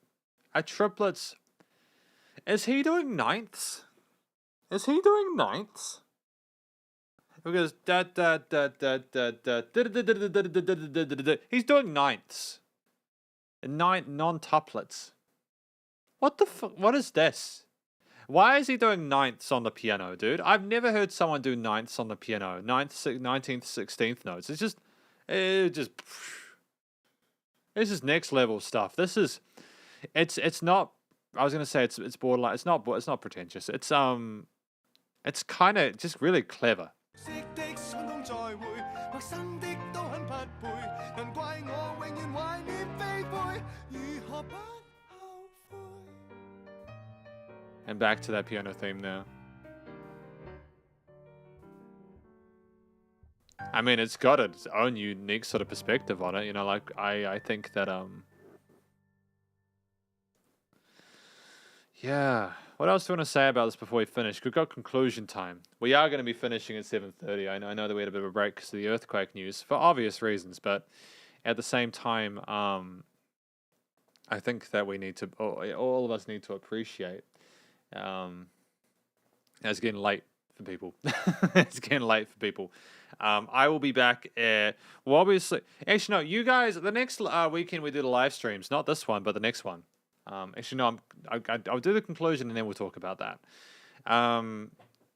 A triplets. Is he doing ninths? Is he doing ninths? Because da da da da da da da. He's doing ninths. Non-tuplets. What the fuck? What is this? Why is he doing ninths on the piano, dude? I've never heard someone do ninths on the piano. 19th, 16th notes. It's just, this is next level stuff. This is, it's not. I was gonna say it's borderline. It's not pretentious. It's kind of just really clever. And back to that piano theme now. I mean, it's got its own unique sort of perspective on it, you know, like I think that yeah. What else do you want to say about this before we finish? We've got conclusion time. We are going to be finishing at 7:30. I know that we had a bit of a break because of the earthquake news for obvious reasons, but at the same time, I think that we need to, all of us need to appreciate. It's getting late for people. It's getting late for people. I will be back. Well, obviously, actually, no. You guys, the next weekend we do the live streams, not this one, but the next one. Actually, no. I'll do the conclusion and then we'll talk about that.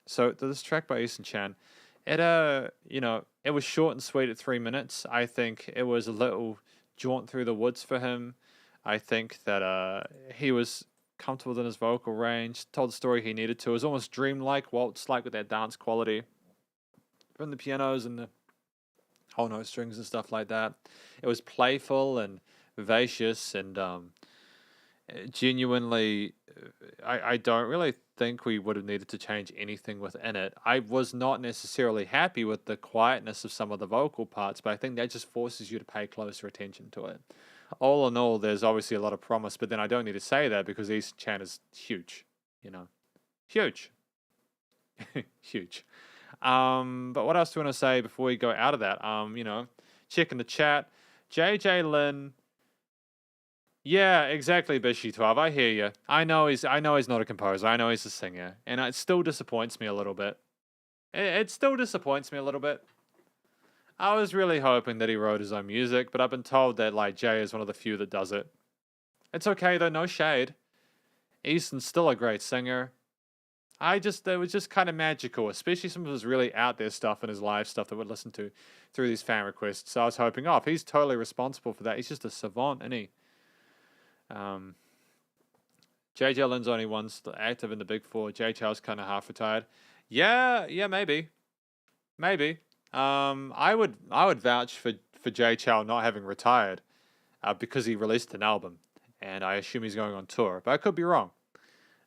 So this track by Eason Chan, it you know, it was short and sweet at 3 minutes. I think it was a little jaunt through the woods for him. I think that he was comfortable within his vocal range, told the story he needed to. It was almost dreamlike, waltz-like with that dance quality from the pianos and the whole note strings and stuff like that. It was playful and vivacious and genuinely, I don't really think we would have needed to change anything within it. I was not necessarily happy with the quietness of some of the vocal parts, but I think that just forces you to pay closer attention to it. All in all, there's obviously a lot of promise, but then I don't need to say that because Eason Chan is huge, you know. Huge. Huge. But what else do you want to say before we go out of that? You know, checking the chat. JJ Lin. Yeah, exactly, Bishi12. I hear you. I know he's not a composer. I know he's a singer. And it still disappoints me a little bit. It still disappoints me a little bit. I was really hoping that he wrote his own music, but I've been told that like Jay is one of the few that does it. It's okay though, no shade. Eason's still a great singer. It was just kind of magical, especially some of his really out there stuff and his live stuff that we'd listen to through these fan requests. So I was hoping, if he's totally responsible for that, he's just a savant, isn't he? JJ Lin's only one's active in the Big Four. Jay Chou's kind of half retired. Yeah, maybe. I would vouch for Jay Chou not having retired, because he released an album, and I assume he's going on tour. But I could be wrong.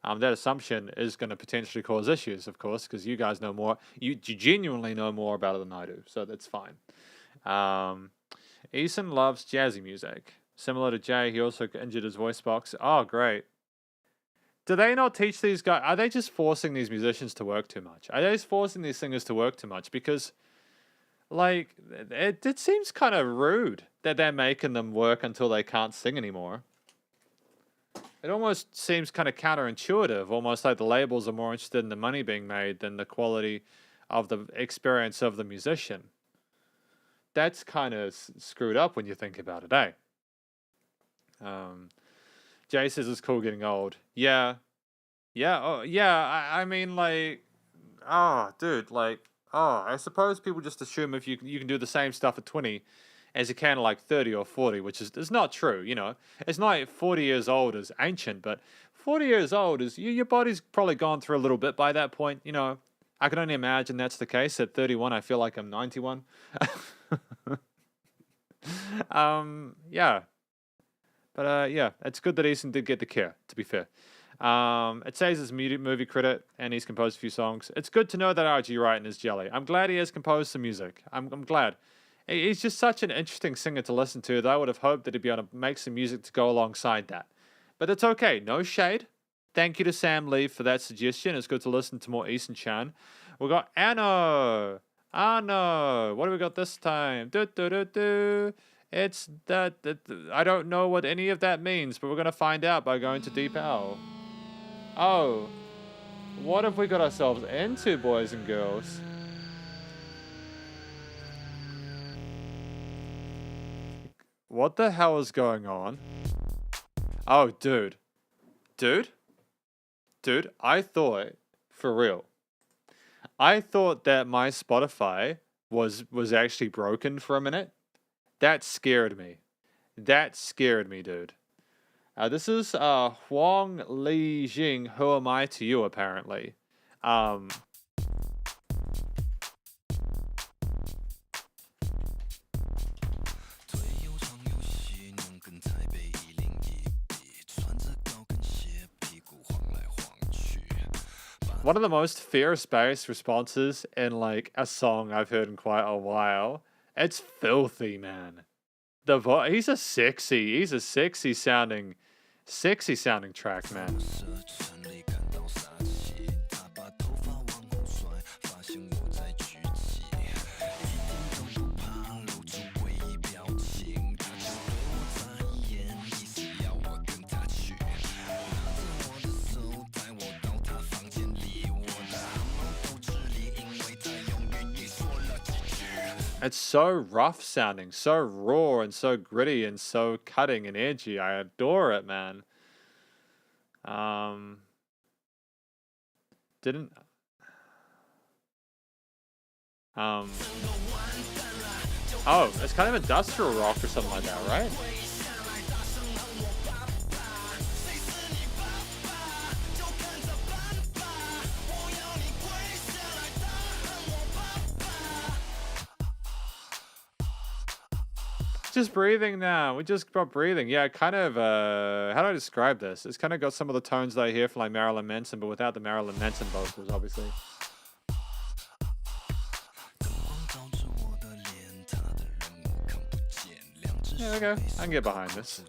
That assumption is going to potentially cause issues, of course, because you guys know more. You genuinely know more about it than I do, so that's fine. Eason loves jazzy music. Similar to Jay, he also injured his voice box. Oh, great. Do they not teach these guys? Are they just forcing these musicians to work too much? Are they just forcing these singers to work too much? Because, like, it seems kind of rude that they're making them work until they can't sing anymore. It almost seems kind of counterintuitive, almost like the labels are more interested in the money being made than the quality of the experience of the musician. That's kind of screwed up when you think about it, eh? Jay says it's cool getting old. Yeah. I mean, like, dude, like, I suppose people just assume if you can do the same stuff at 20 as you can at like 30 or 40, which is not true, you know. It's not like 40 years old is ancient, but 40 years old is, your body's probably gone through a little bit by that point, you know. I can only imagine that's the case. At 31, I feel like I'm 91. Yeah. But yeah, it's good that Eason did get the care, to be fair. It says his movie credit, and he's composed a few songs. It's good to know that RG Wright is jelly. I'm glad he has composed some music. I'm glad. He's just such an interesting singer to listen to that I would have hoped that he'd be able to make some music to go alongside that. But it's okay. No shade. Thank you to Sam Lee for that suggestion. It's good to listen to more Eason Chan. We got Anno. Anno. What do we got this time? It's that. I don't know what any of that means, but we're going to find out by going to Deep Owl. Oh. What have we got ourselves into, boys and girls? What the hell is going on? Oh, dude. Dude, I thought, for real, I thought that my Spotify was actually broken for a minute. That scared me. That scared me, dude. This is Huang Li Jing. Who am I to you? Apparently. One of the most fear-based responses in like a song I've heard in quite a while. It's filthy, man. He's a sexy sounding track, man. It's so rough sounding, so raw and so gritty and so cutting and edgy. I adore it, man. Didn't Oh, it's kind of industrial rock or something like that, right? Just breathing now. We just got breathing. Yeah, kind of, how do I describe this? It's kind of got some of the tones that I hear from like Marilyn Manson, but without the Marilyn Manson vocals, obviously. Yeah, okay. I can get behind this.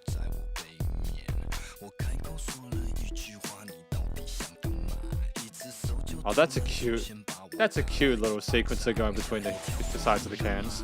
Oh, that's a cute little sequencer going between the sides of the cans.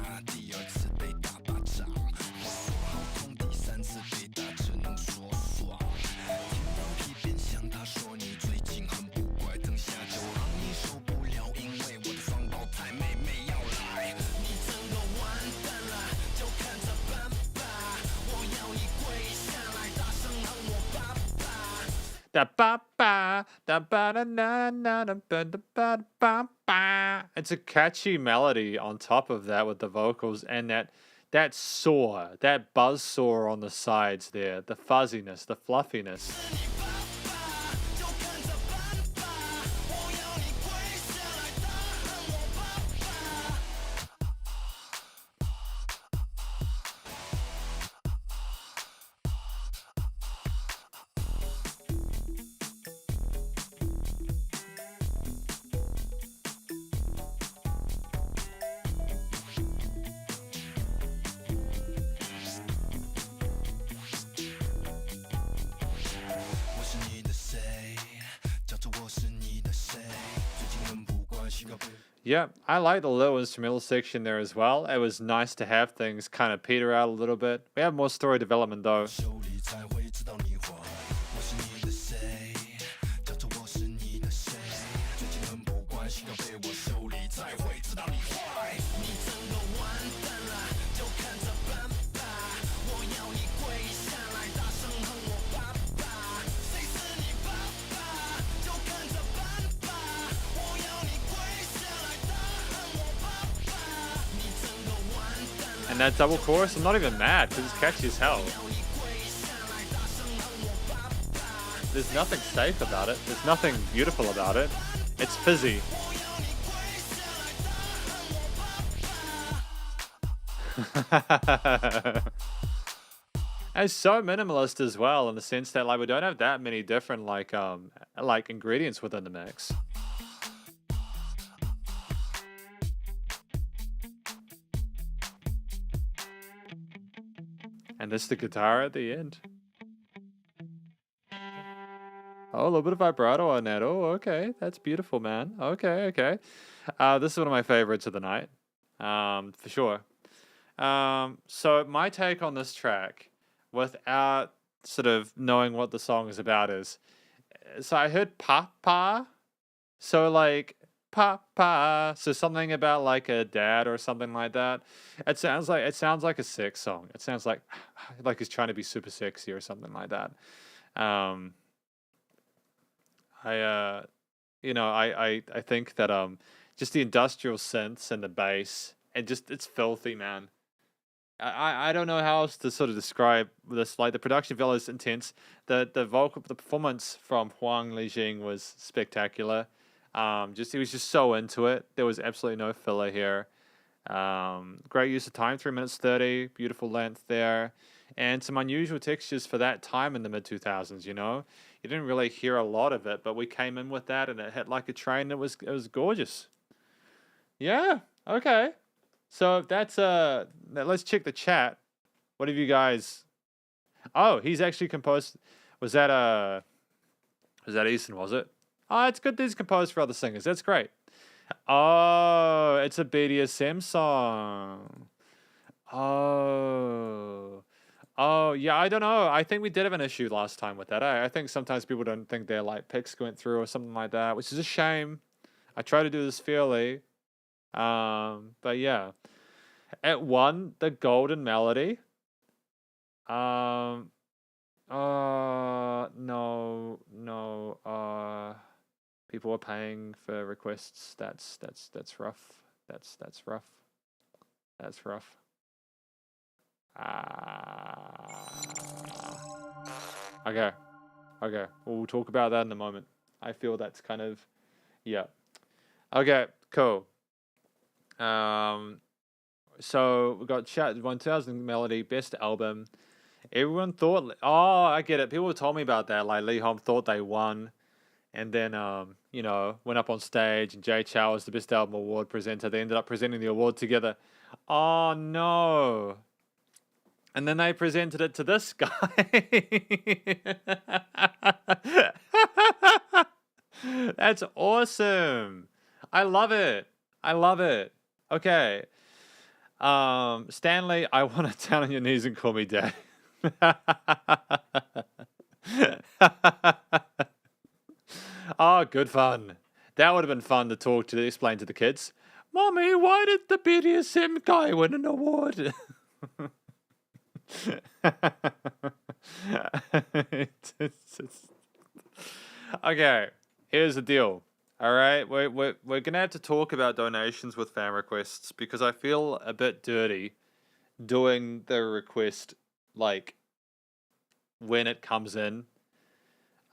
It's a catchy melody on top of that with the vocals and that saw, that buzz saw on the sides there, the fuzziness, the fluffiness. Yeah, I like the little instrumental section there as well. It was nice to have things kind of peter out a little bit. We have more story development though. And that double chorus, I'm not even mad because it's catchy as hell. There's nothing safe about it. There's nothing beautiful about it. It's fizzy. And it's so minimalist as well in the sense that like we don't have that many different like ingredients within the mix. And this the guitar at the end. Oh, a little bit of vibrato on that. Oh, okay. That's beautiful, man. Okay, okay. This is one of my favorites of the night. For sure. So my take on this track, without sort of knowing what the song is about, is so I heard papa. So like papa. So something about like a dad or something like that. It sounds like a sex song. It sounds like he's trying to be super sexy or something like that. Um, I I think that just the industrial synths and the bass and just it's filthy, man. I don't know how else to sort of describe this. Like the production value is intense. The performance from Huang Jing was spectacular. Just he was just so into it. There was absolutely no filler here. Great use of time, 3 minutes 30, beautiful length there, and some unusual textures for that time in the mid 2000s. You didn't really hear a lot of it, but we came in with that, and it hit like a train. It was gorgeous. Yeah. Okay. So that's let's check the chat. What have you guys? Oh, he's actually composed. Was that Eason? Was it? Oh, it's good that he's composed for other singers. That's great. Oh, it's a BDSM song. Oh. Oh, yeah, I don't know. I think we did have an issue last time with that. I think sometimes people don't think their like picks went through or something like that, which is a shame. I try to do this fairly. But yeah. It won the Golden Melody. Um no, no, people are paying for requests. That's rough. That's rough. That's rough. Okay. Okay. We'll talk about that in a moment. I feel that's kind of yeah. Okay, cool. So we got chat 1000 Melody, best album. Everyone thought, oh, I get it. People told me about that. Like Lee Hom thought they won, and then went up on stage, and Jay Chou was the best album award presenter. They ended up presenting the award together. Oh no! And then they presented it to this guy. That's awesome. I love it. I love it. Okay. Stanley, I want to down on your knees and call me dad. Oh, good fun. That would have been fun to explain to the kids. Mommy, why did the BDSM guy win an award? Okay, here's the deal. All right, we're gonna have to talk about donations with fan requests because I feel a bit dirty doing the request like when it comes in.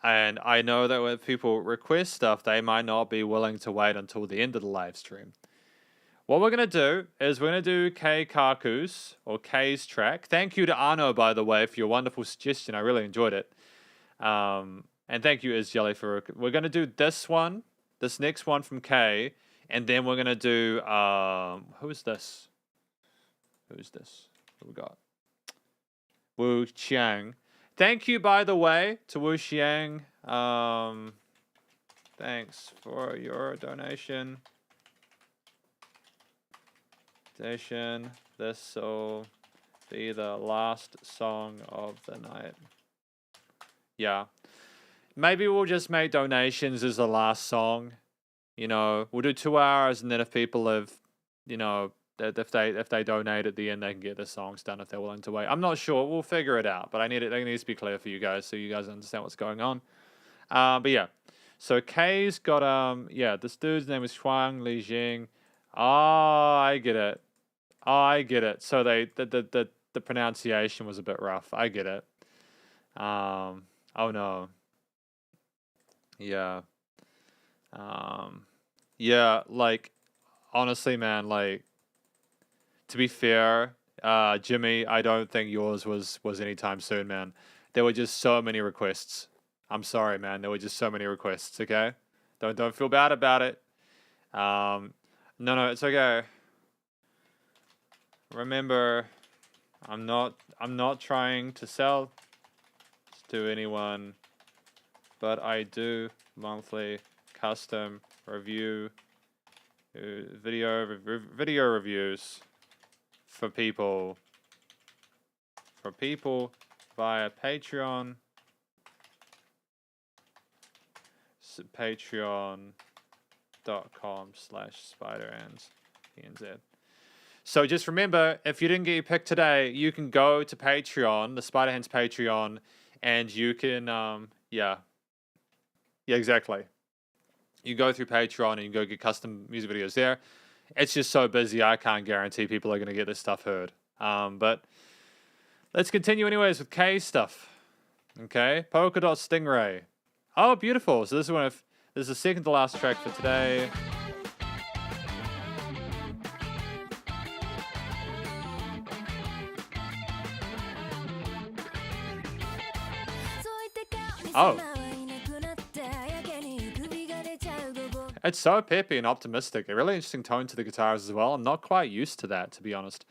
And I know that when people request stuff, they might not be willing to wait until the end of the live stream. What we're going to do is we're going to do K Kaku's or K's track. Thank you to Arno, by the way, for your wonderful suggestion. I really enjoyed it. And thank you, Jelly, for... We're going to do this one, this next one from K, and then we're going to do... who is this? Who we got? Wu Qiang. Thank you, by the way, to Wu Xiang. Thanks for your donation. This will be the last song of the night. Yeah. Maybe we'll just make donations as the last song. We'll do 2 hours, and then if people have, if they donate at the end, they can get the songs done if they're willing to wait. I'm not sure. We'll figure it out, but it needs to be clear for you guys so you guys understand what's going on. But yeah. So K's got this dude's name is Huang Jing. Oh, I get it. So the pronunciation was a bit rough. I get it. Oh no. Yeah. Yeah, like honestly, man, like to be fair, Jimmy, I don't think yours was anytime soon, man. There were just so many requests. I'm sorry, man. There were just so many requests, okay? Don't feel bad about it. No, it's okay. Remember, I'm not trying to sell to anyone. but I do monthly custom review video reviews for people via Patreon. Patreon.com/spiderhands. So just remember, if you didn't get your pick today, you can go to Patreon, the Spiderhands Patreon, and you can, yeah, exactly. You go through Patreon and you go get custom music videos there. It's just so busy, I can't guarantee people are going to get this stuff heard. But let's continue anyways with K stuff. Okay, Polka Dot Stingray. Oh, beautiful. So this is the second to last track for today. Oh. It's so peppy and optimistic. A really interesting tone to the guitars as well. I'm not quite used to that, to be honest.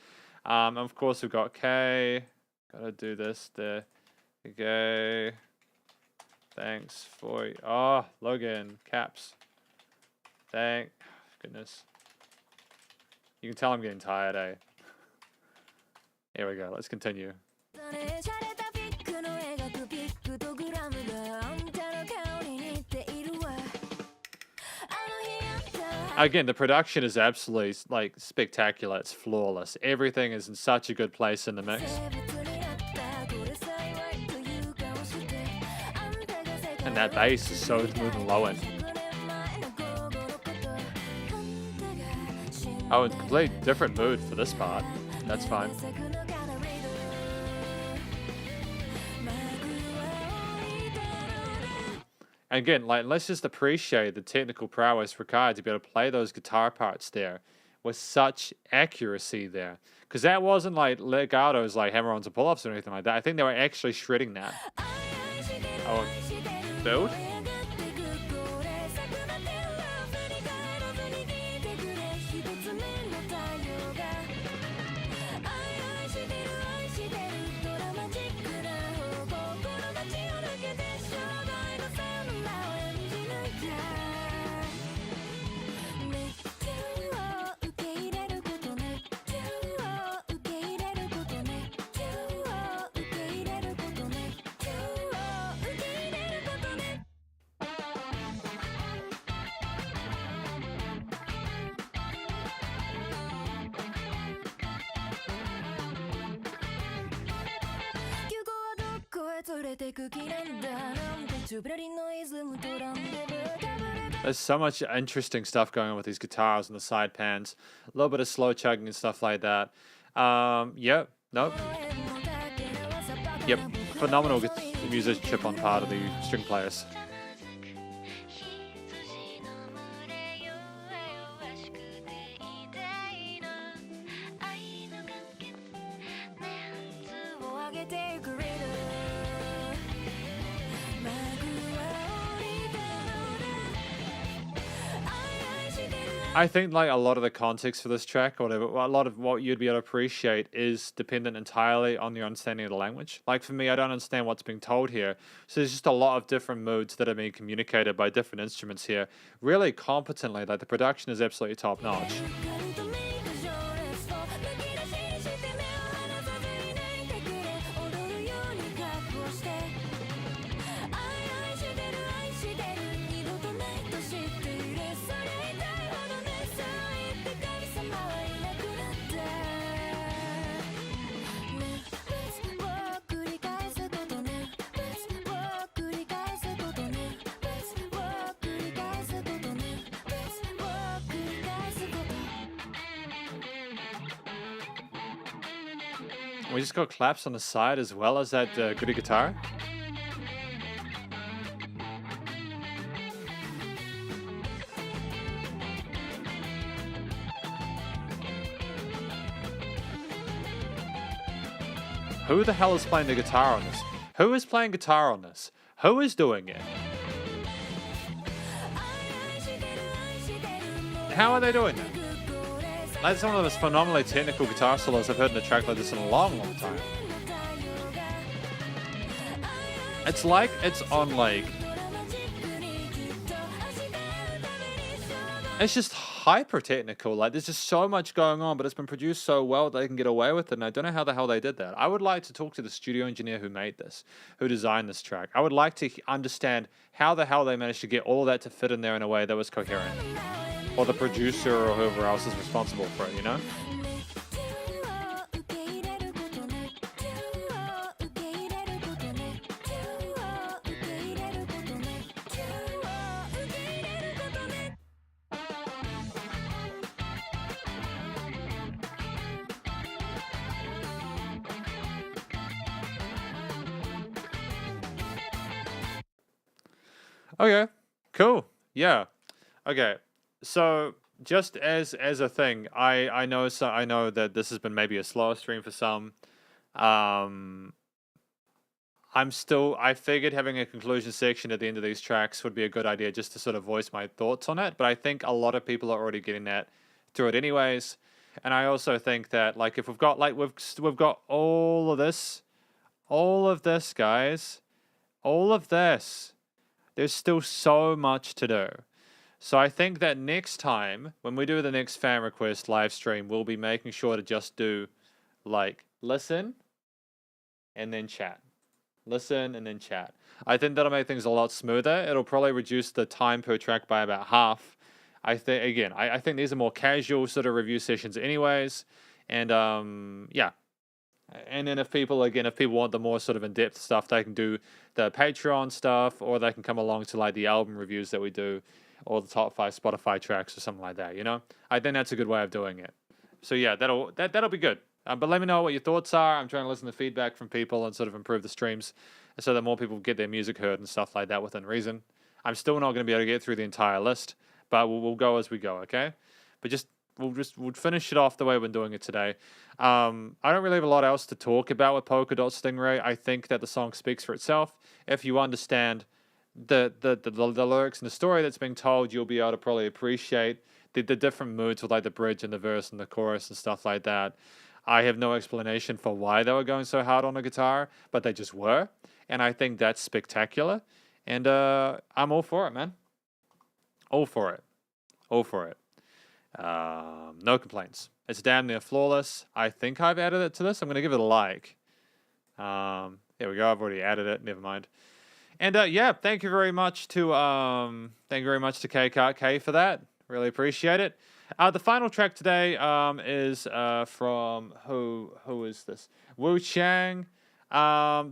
Of course, we've got K. Gotta do this. There we go. Thanks for... Oh, Logan. Caps. Thank... Goodness. You can tell I'm getting tired, eh? Here we go. Let's continue. Again, the production is absolutely, like, spectacular. It's flawless. Everything is in such a good place in the mix. And that bass is so smooth and low end. Oh, it's a completely different mood for this part. That's fine. Again, like, let's just appreciate the technical prowess required to be able to play those guitar parts there with such accuracy there. Because that wasn't like legatos, like hammer-ons and pull-ups or anything like that. I think they were actually shredding that. Oh, build? There's so much interesting stuff going on with these guitars and the side pans. A little bit of slow chugging and stuff like that. Yep, nope. Yep, phenomenal musicianship on part of the string players. I think like a lot of the context for this track or whatever, a lot of what you'd be able to appreciate is dependent entirely on your understanding of the language. Like for me, I don't understand what's being told here. So there's just a lot of different moods that are being communicated by different instruments here really competently. Like the production is absolutely top notch. We just got claps on the side as well as that goody guitar. Who the hell is playing the guitar on this? Who is playing guitar on this? Who is doing it? How are they doing that? That's one of the most phenomenally technical guitar solos I've heard in a track like this in a long, long time. It's like it's on like It's just hyper technical. Like there's just so much going on, but it's been produced so well they can get away with it. And I don't know how the hell they did that. I would like to talk to the studio engineer who made this, who designed this track. I would like to understand how the hell they managed to get all of that to fit in there in a way that was coherent. Or the producer or whoever else is responsible for it, you know? Okay, cool. Yeah. Okay. So just as a thing, I know that this has been maybe a slower stream for some. I figured having a conclusion section at the end of these tracks would be a good idea just to sort of voice my thoughts on it, but I think a lot of people are already getting that through it anyways. And I also think that like if we've got like we've got all of this, guys, all of this, there's still so much to do. So I think that next time, when we do the next fan request live stream, we'll be making sure to just do, like, listen and then chat. Listen and then chat. I think that'll make things a lot smoother. It'll probably reduce the time per track by about half. I think these are more casual sort of review sessions anyways. And, yeah. And then if people want the more sort of in-depth stuff, they can do the Patreon stuff, or they can come along to like the album reviews that we do, or the top 5 Spotify tracks or something like that, you know? I think that's a good way of doing it. So yeah, that'll be good. But let me know what your thoughts are. I'm trying to listen to feedback from people and sort of improve the streams so that more people get their music heard and stuff like that within reason. I'm still not going to be able to get through the entire list, but we'll go as we go, okay? But we'll finish it off the way we've been doing it today. I don't really have a lot else to talk about with Polka Dot Stingray. I think that the song speaks for itself. If you understand the lyrics and the story that's being told, you'll be able to probably appreciate the different moods with like the bridge and the verse and the chorus and stuff like that. I have no explanation for why they were going so hard on the guitar, but they just were. And I think that's spectacular. And I'm all for it, man. All for it. All for it. No complaints. It's damn near flawless. I think I've added it to this. I'm going to give it a like. There we go. I've already added it. Never mind. And yeah, thank you very much to KKK for that. Really appreciate it. The final track today is from who is this? Wu Chang.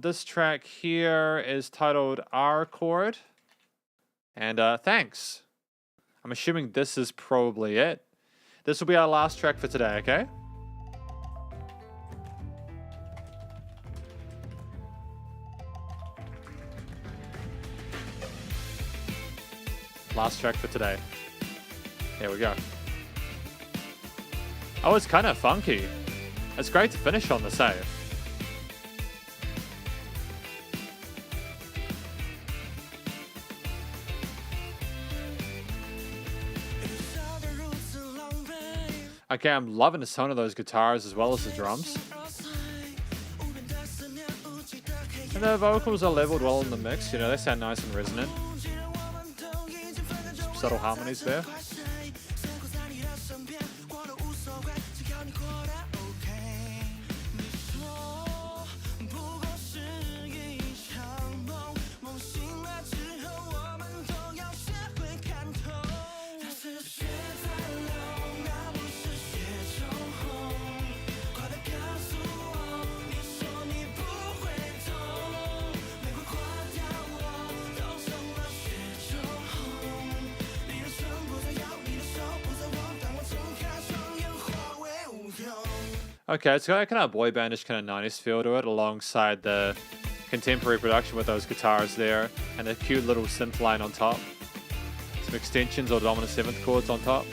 This track here is titled R Chord. And thanks. I'm assuming this is probably it. This will be our last track for today, okay? Last track for today. Here we go. Oh, it's kind of funky. It's great to finish on the save. Okay, I'm loving the sound of those guitars as well as the drums. And the vocals are leveled well in the mix, you know, they sound nice and resonant. Some subtle harmonies there. Okay, it's got a kind of boy bandish kind of 90s feel to it, alongside the contemporary production with those guitars there, and the cute little synth line on top. Some extensions or dominant 7th chords on top.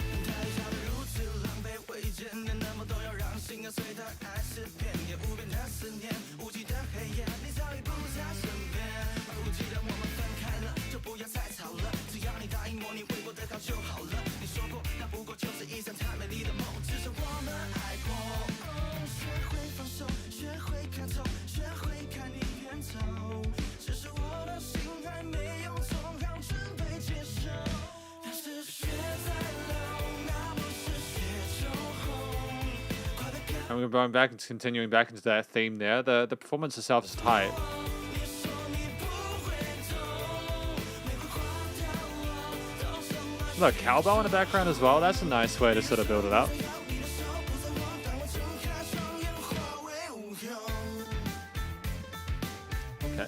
And we're going back and continuing back into that theme there. The performance itself is tight. Look, cowbell in the background as well. That's a nice way to sort of build it up. Okay,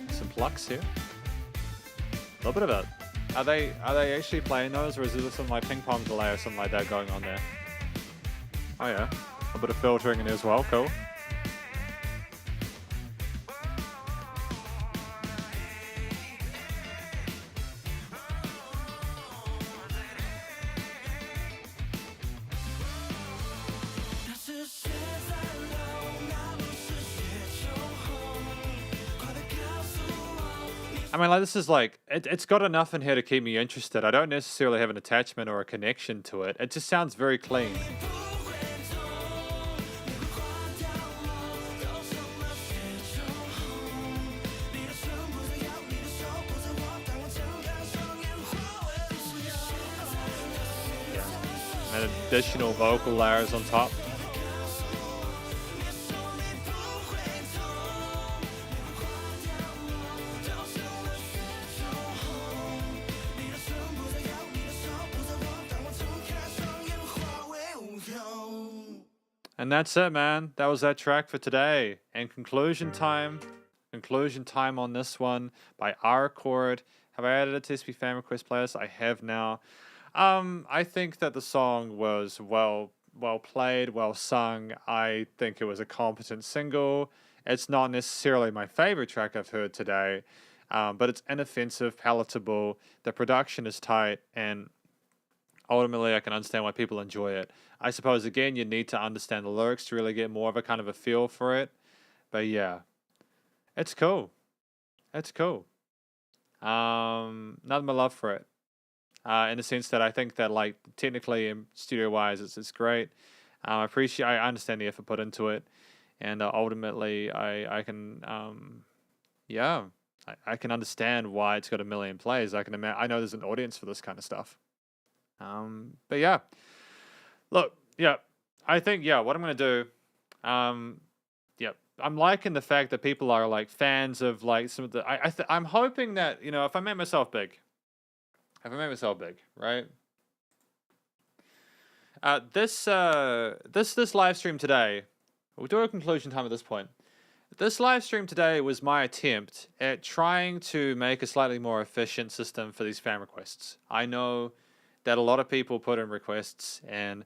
some plucks here. A little bit of it. Are they actually playing those, or is there some like ping pong delay or something like that going on there? Oh yeah, a bit of filtering in there as well. Cool. I mean, like, this is like, it's got enough in here to keep me interested. I don't necessarily have an attachment or a connection to it. It just sounds very clean. And additional vocal layers on top. And that's it, man. That was that track for today. And conclusion time on this one by R Chord. Have I added it to SP fan request playlist? I have now. I think that the song was well played, well sung. I think it was a competent single. It's not necessarily my favorite track I've heard today, but it's inoffensive, palatable. The production is tight, and ultimately I can understand why people enjoy it. I suppose, again, you need to understand the lyrics to really get more of a kind of a feel for it. But yeah, it's cool. It's cool. None of my love for it. In the sense that I think that, like, technically and studio-wise, it's great. I understand the effort put into it. And ultimately, I can, I can understand why it's got 1 million plays. I know there's an audience for this kind of stuff. But yeah, look, yeah, I think, what I'm going to do, I'm liking the fact that people are like fans of like some of the, I'm hoping that, you know, if I make myself big, right? This live stream today, we'll do a conclusion time at this point. This live stream today was my attempt at trying to make a slightly more efficient system for these fan requests. I know that a lot of people put in requests, and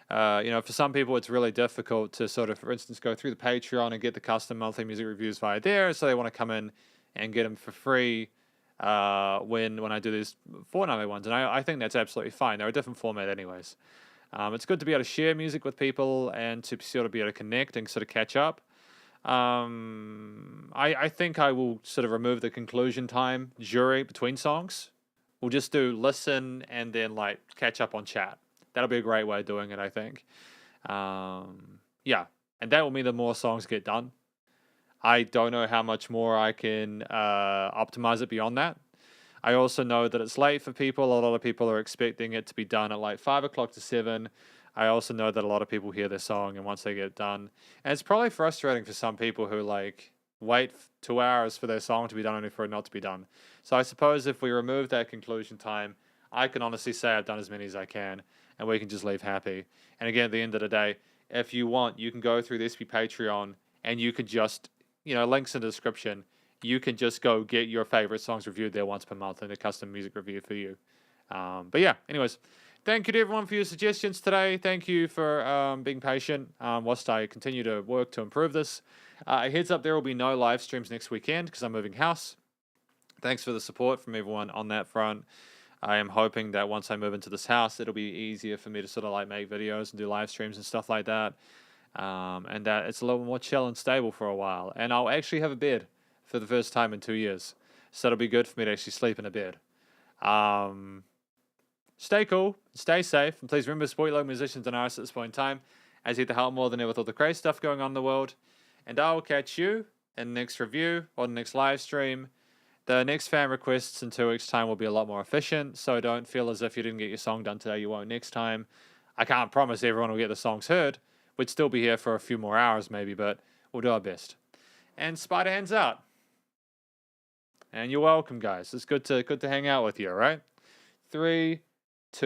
you know, for some people it's really difficult to sort of, for instance, go through the Patreon and get the custom monthly music reviews via there, so they want to come in and get them for free when I do these fortnightly ones, and I think that's absolutely fine. They're a different format anyways. It's good to be able to share music with people and to sort of be able to connect and sort of catch up. I think I will sort of remove the conclusion time jury between songs. We'll just do listen and then like catch up on chat. That'll be a great way of doing it, I think. Yeah, and that will mean that more songs get done. I don't know how much more I can optimize it beyond that. I also know that it's late for people. A lot of people are expecting it to be done at like 5 o'clock to 7. I also know that a lot of people hear their song and once they get it done. And it's probably frustrating for some people who like wait 2 hours for their song to be done only for it not to be done. So I suppose if we remove that conclusion time, I can honestly say I've done as many as I can and we can just leave happy. And again, at the end of the day, if you want, you can go through the SP Patreon and you could just, you know, links in the description. You can just go get your favorite songs reviewed there once per month and a custom music review for you. But yeah, anyways, thank you to everyone for your suggestions today. Thank you for being patient whilst I continue to work to improve this. A heads up, there will be no live streams next weekend because I'm moving house. Thanks for the support from everyone on that front. I am hoping that once I move into this house, it'll be easier for me to sort of like make videos and do live streams and stuff like that. And that it's a little more chill and stable for a while. And I'll actually have a bed for the first time in 2 years. So it'll be good for me to actually sleep in a bed. Stay cool, stay safe, and please remember to support your local musicians and artists at this point in time, as you need to help more than ever with all the crazy stuff going on in the world. And I will catch you in the next review or the next live stream. The next fan requests in 2 weeks' time will be a lot more efficient, so don't feel as if you didn't get your song done today, you won't next time. I can't promise everyone will get the songs heard. We'd still be here for a few more hours maybe, but we'll do our best. And Spiderhands out. And you're welcome, guys. It's good to hang out with you, all right? 3, 2...